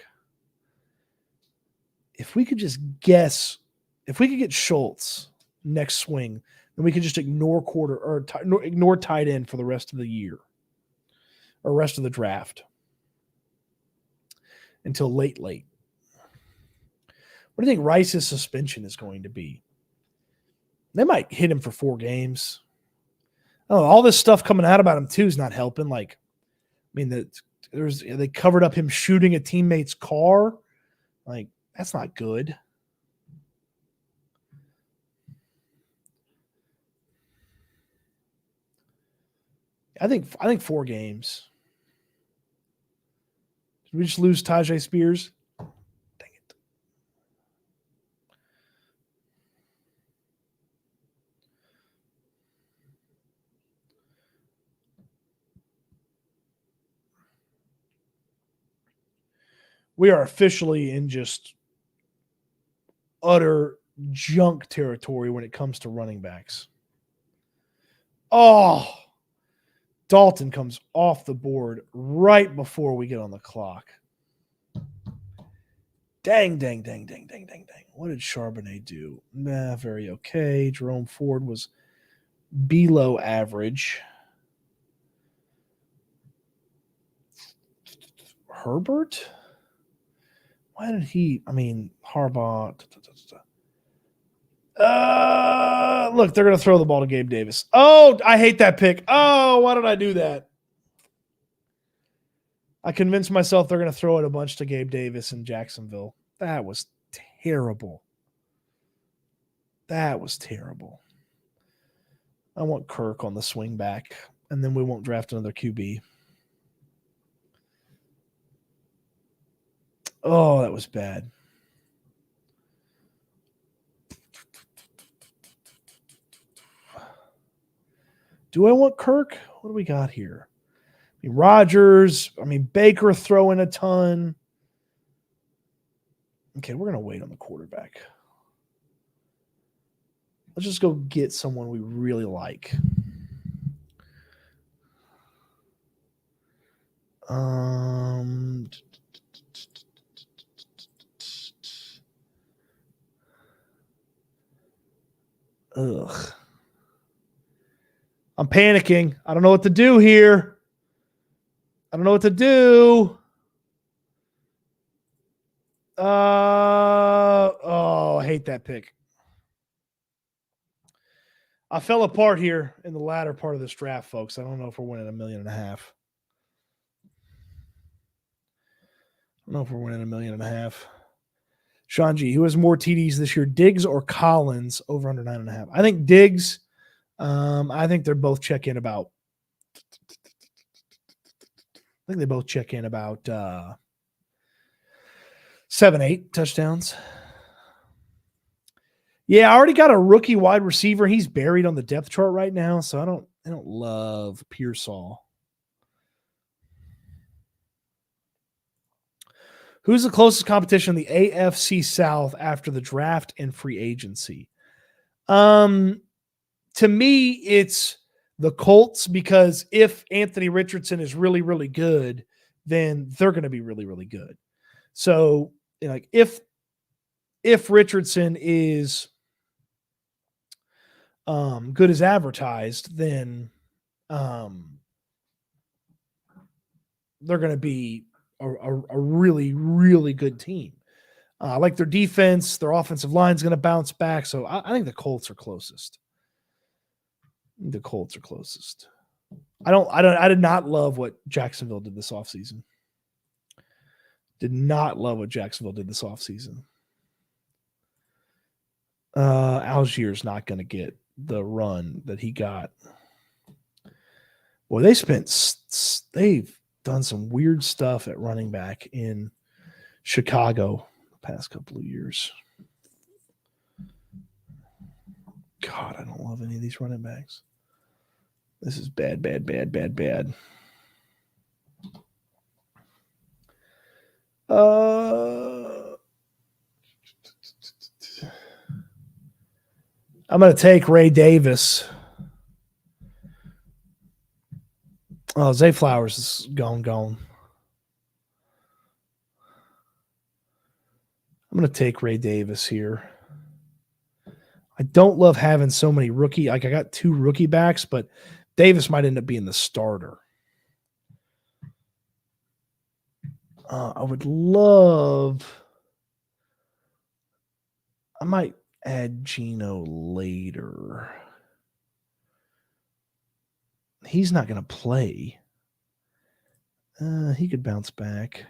If we could just guess, if we could get Schultz next swing, then we could just ignore ignore tight end for the rest of the year or rest of the draft until late. What do you think Rice's suspension is going to be? They might hit him for 4 games. Oh, all this stuff coming out about him too is not helping. They covered up him shooting a teammate's car. That's not good. I think 4 games. Did we just lose Tajay Spears? Dang it. We are officially in just utter junk territory when it comes to running backs. Oh, Dalton comes off the board right before we get on the clock. Dang. What did Charbonnet do? Very okay. Jerome Ford was below average. Herbert? Why did he? Harbaugh. Look, they're going to throw the ball to Gabe Davis. Oh, I hate that pick. Oh, why did I do that? I convinced myself they're going to throw it a bunch to Gabe Davis in Jacksonville. That was terrible. I want Kirk on the swing back, and then we won't draft another QB. Oh, that was bad. Do I want Kirk? What do we got here? Rodgers. Baker throwing a ton. Okay, we're going to wait on the quarterback. Let's just go get someone we really like. Ugh. I'm panicking. I don't know what to do here. I don't know what to do. I hate that pick. I fell apart here in the latter part of this draft, folks. I don't know if we're winning $1.5 million. I don't know if we're winning $1.5 million. Sean G, who has more TDs this year, Diggs or Collins over under 9.5? I think Diggs. I think they're both check in about. I think they both check in about 7-8 touchdowns. Yeah, I already got a rookie wide receiver. He's buried on the depth chart right now, so I don't love Pearsall. Who's the closest competition in the AFC South after the draft and free agency? To me, it's the Colts, because if Anthony Richardson is really, really good, then they're going to be really, really good. So, like if Richardson is good as advertised, then they're going to be a really, really good team. Like their defense, their offensive line is going to bounce back. So I think the Colts are closest. The Colts are closest. I did not love what Jacksonville did this offseason. Did not love what Jacksonville did this offseason. Algier's not going to get the run that he got. Well, they've done some weird stuff at running back in Chicago the past couple of years. God, I don't love any of these running backs. This is bad, bad, bad, bad, bad. I'm going to take Ray Davis. Oh, Zay Flowers is gone. I'm going to take Ray Davis here. I don't love having so many rookie. Like I got 2 rookie backs, but Davis might end up being the starter. I would love. I might add Geno later. He's not going to play. He could bounce back.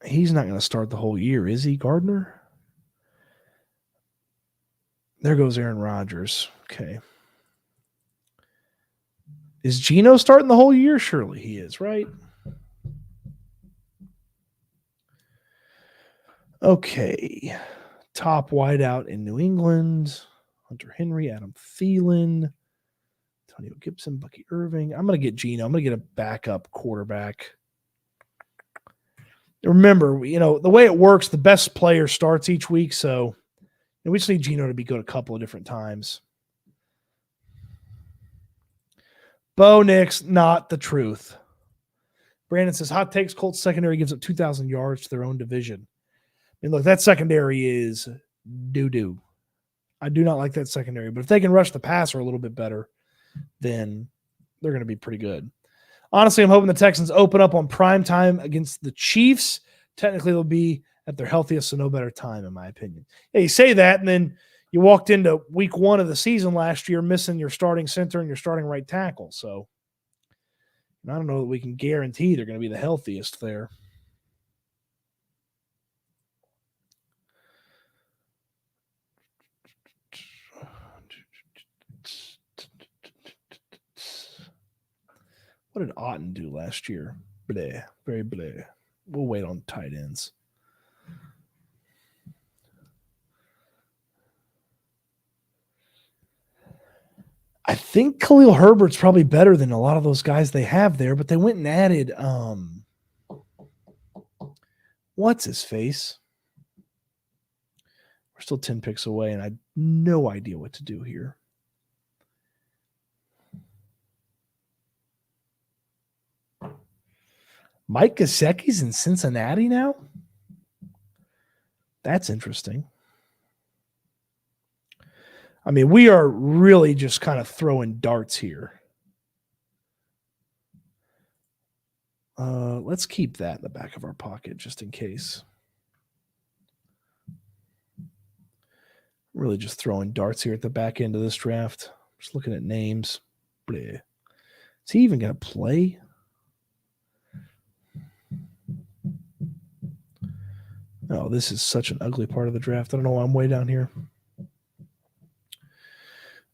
He's not going to start the whole year, is he, Gardner? There goes Aaron Rodgers. Okay. Is Geno starting the whole year? Surely he is, right? Okay. Top wideout in New England. Hunter Henry, Adam Thielen, Antonio Gibson, Bucky Irving. I'm going to get Geno. I'm going to get a backup quarterback. Remember, the way it works, the best player starts each week, so we just need Geno to be good a couple of different times. Bo Nix, not the truth. Brandon says, hot takes, Colts secondary gives up 2,000 yards to their own division. I mean, look, that secondary is doo-doo. I do not like that secondary, but if they can rush the passer a little bit better, then they're going to be pretty good. Honestly, I'm hoping the Texans open up on prime time against the Chiefs. Technically, they'll be at their healthiest, so no better time, in my opinion. Yeah, you say that, and then you walked into week 1 of the season last year missing your starting center and your starting right tackle. So I don't know that we can guarantee they're going to be the healthiest there. What did Otten do last year? Bleh, very bleh. We'll wait on tight ends. I think Khalil Herbert's probably better than a lot of those guys they have there, but they went and added what's his face? We're still 10 picks away, and I have no idea what to do here. Mike Gesicki's in Cincinnati now? That's interesting. I mean, we are really just kind of throwing darts here. Let's keep that in the back of our pocket just in case. Really just throwing darts here at the back end of this draft. Just looking at names. Bleh. Is he even going to play? Oh, this is such an ugly part of the draft. I don't know why I'm way down here.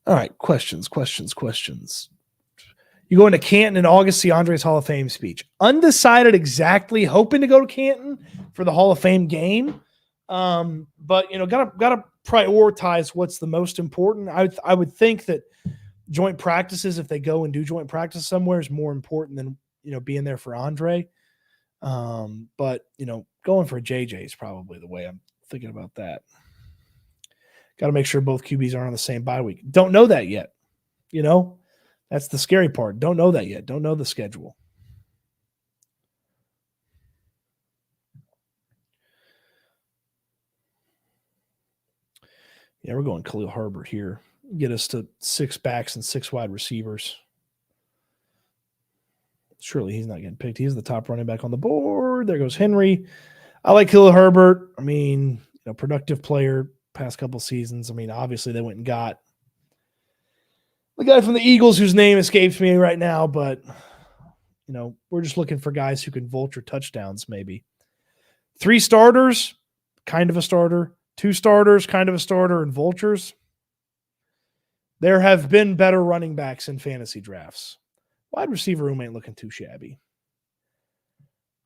All right, questions. You go into Canton in August, see Andre's Hall of Fame speech. Undecided exactly, hoping to go to Canton for the Hall of Fame game. But gotta prioritize what's the most important. I would think that joint practices, if they go and do joint practice somewhere, is more important than being there for Andre. But going for a JJ is probably the way I'm thinking about that. Got to make sure both QBs aren't on the same bye week. Don't know that yet. That's the scary part. Don't know that yet. Don't know the schedule. Yeah, we're going Khalil Herbert here. Get us to 6 backs and 6 wide receivers. Surely he's not getting picked. He's the top running back on the board. There goes Henry. I like Khalil Herbert. I mean, productive player past couple seasons. I mean, obviously they went and got the guy from the Eagles whose name escapes me right now, but we're just looking for guys who can vulture touchdowns maybe. 3 starters, kind of a starter. 2 starters, kind of a starter, and vultures. There have been better running backs in fantasy drafts. Wide receiver room ain't looking too shabby.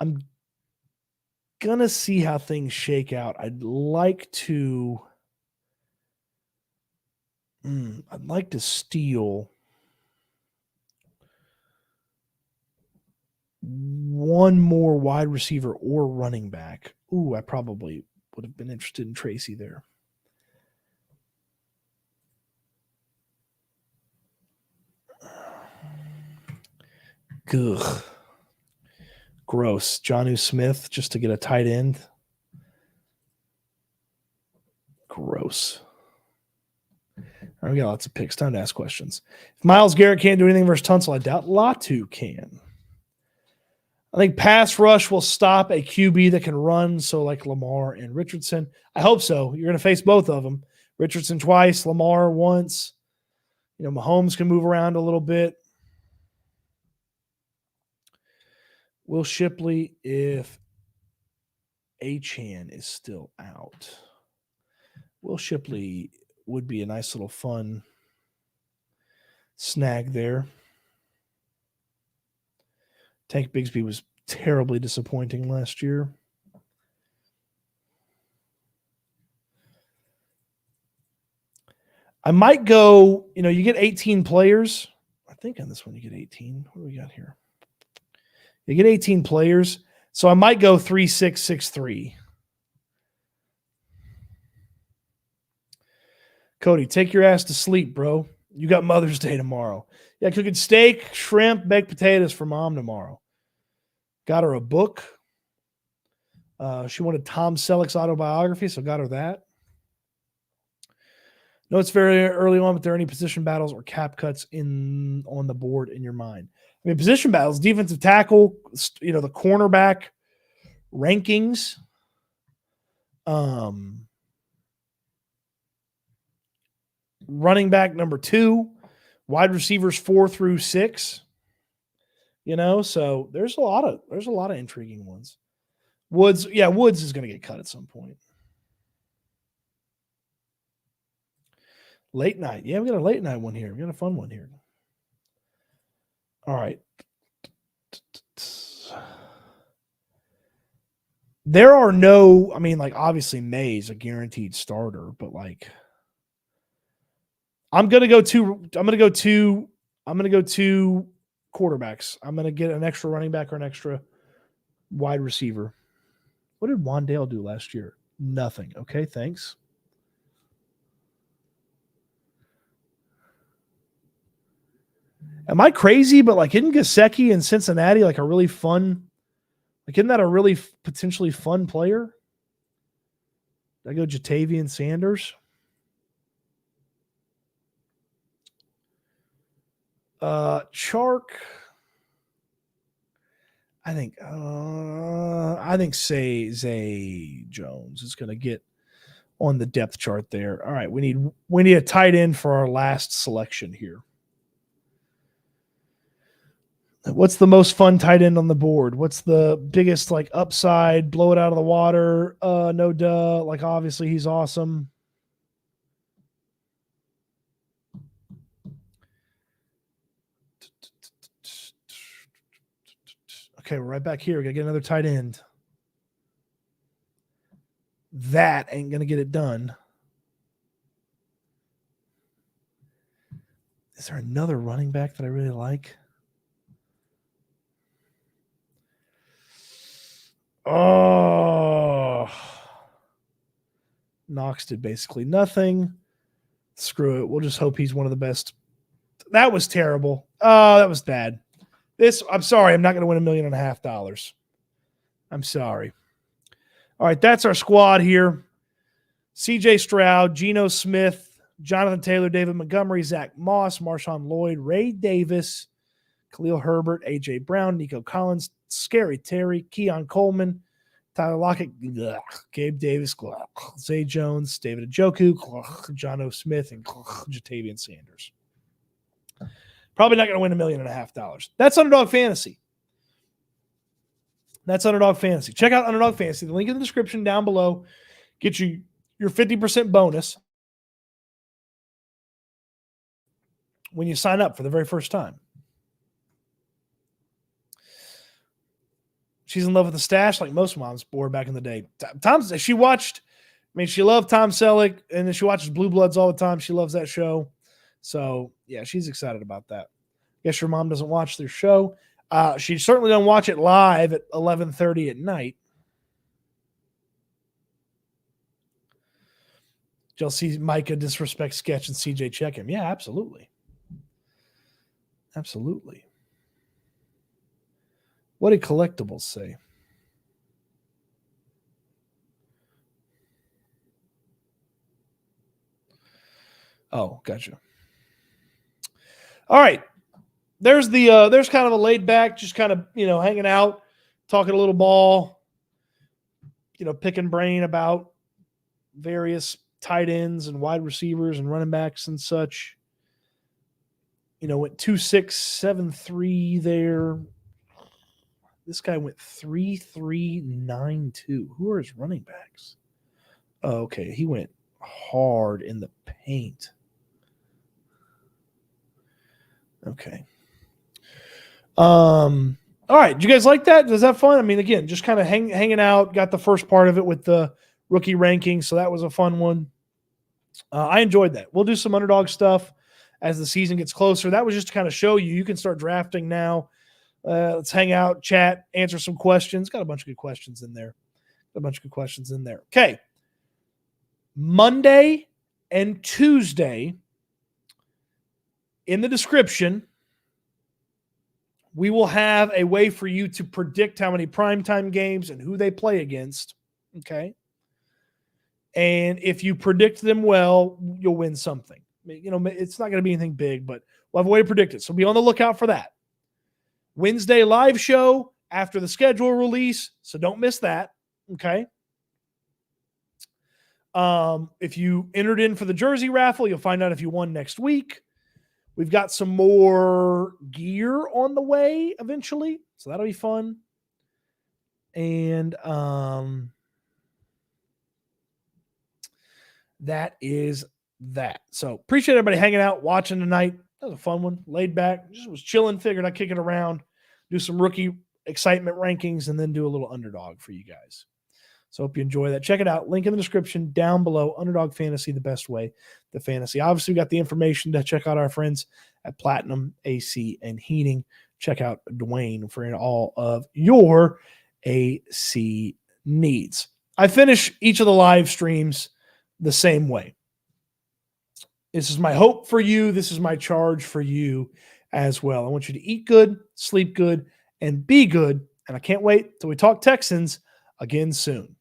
I'm going to see how things shake out. I'd like to steal one more wide receiver or running back. Ooh, I probably would have been interested in Tracy there. Ugh. Gross. Jonnu Smith just to get a tight end. Gross. All right, we got lots of picks. Time to ask questions. If Myles Garrett can't do anything versus Tunsil, I doubt Latu can. I think pass rush will stop a QB that can run, so like Lamar and Richardson. I hope so. You're going to face both of them. Richardson twice, Lamar once. Mahomes can move around a little bit. Will Shipley if Achane is still out. Will Shipley would be a nice little fun snag there. Tank Bigsby was terribly disappointing last year. I might go, you get 18 players. I think on this one you get 18. What do we got here? You get 18 players. So I might go 3-6-6-3. Cody, take your ass to sleep, bro. You got Mother's Day tomorrow. Yeah, cooking steak, shrimp, baked potatoes for Mom tomorrow. Got her a book. She wanted Tom Selleck's autobiography, so got her that. No, it's very early on, but there are any position battles or cap cuts on the board in your mind? I mean, position battles, defensive tackle, the cornerback rankings. Running back number 2, wide receivers 4 through 6. So there's a lot of intriguing ones. Woods is going to get cut at some point. Late night. Yeah, we got a late night one here. We got a fun one here. All right. There are no, obviously May's a guaranteed starter, but I'm going to go 2 quarterbacks. I'm going to get an extra running back or an extra wide receiver. What did Wandale do last year? Nothing. Okay, thanks. Am I crazy? But isn't Gesicki in Cincinnati a really fun Like, isn't that a really potentially fun player? Did I go Jatavian Sanders? Chark. I think Zay Jones is going to get on the depth chart there. All right, we need a tight end for our last selection here. What's the most fun tight end on the board? What's the biggest like upside? Blow it out of the water? No duh. Like obviously he's awesome. Okay, we're right back here. We gotta get another tight end. That ain't gonna get it done. Is there another running back that I really like? Oh, Knox did basically nothing. Screw it. We'll just hope he's one of the best. That was terrible. Oh, that was bad. I'm sorry. I'm not going to win $1.5 million. I'm sorry. All right. That's our squad here. CJ Stroud, Geno Smith, Jonathan Taylor, David Montgomery, Zach Moss, Marshawn Lloyd, Ray Davis, Khalil Herbert, A.J. Brown, Nico Collins, Scary Terry, Keon Coleman, Tyler Lockett, Gabe Davis, Zay Jones, David Njoku, Jono Smith, and Jatavian Sanders. Probably not going to win $1.5 million. That's Underdog Fantasy. Check out Underdog Fantasy. The link in the description down below. Get you your 50% bonus when you sign up for the very first time. She's in love with the stash like most moms were back in the day. She loved Tom Selleck, and then she watches Blue Bloods all the time. She loves that show. So, yeah, she's excited about that. Guess your mom doesn't watch their show. She certainly doesn't watch it live at 11:30 at night. You'll see Micah disrespect Sketch and CJ check him. Yeah, absolutely. Absolutely. What did collectibles say? Oh, gotcha. All right. There's kind of a laid back, just kind of, hanging out, talking a little ball, picking brain about various tight ends and wide receivers and running backs and such. Went 2.673 there. This guy went 3.392. Who are his running backs? Oh, okay. He went hard in the paint. Okay. All right. Did you guys like that? Was that fun? I mean, again, just kind of hanging out. Got the first part of it with the rookie ranking, so that was a fun one. I enjoyed that. We'll do some underdog stuff as the season gets closer. That was just to kind of show you can start drafting now. Let's hang out, chat, answer some questions. Got a bunch of good questions in there. Okay. Monday and Tuesday, in the description, we will have a way for you to predict how many primetime games and who they play against. Okay. And if you predict them well, you'll win something. It's not going to be anything big, but we'll have a way to predict it. So be on the lookout for that. Wednesday live show after the schedule release. So don't miss that. Okay. If you entered in for the jersey raffle, you'll find out if you won next week. We've got some more gear on the way eventually, so that'll be fun. And that is that. So appreciate everybody hanging out, watching tonight. That was a fun one. Laid back, just was chilling. Figured I'd kick it around, do some rookie excitement rankings, and then do a little underdog for you guys. So hope you enjoy that. Check it out. Link in the description down below. Underdog Fantasy, the best way to fantasy. Obviously, we got the information to check out our friends at Platinum AC and Heating. Check out Dwyane for all of your AC needs. I finish each of the live streams the same way. This is my hope for you. This is my charge for you as well. I want you to eat good, sleep good, and be good And I can't wait till we talk Texans again soon.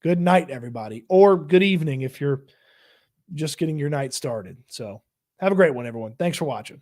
Good night, everybody, or good evening if you're just getting your night started. So have a great one, everyone. Thanks for watching.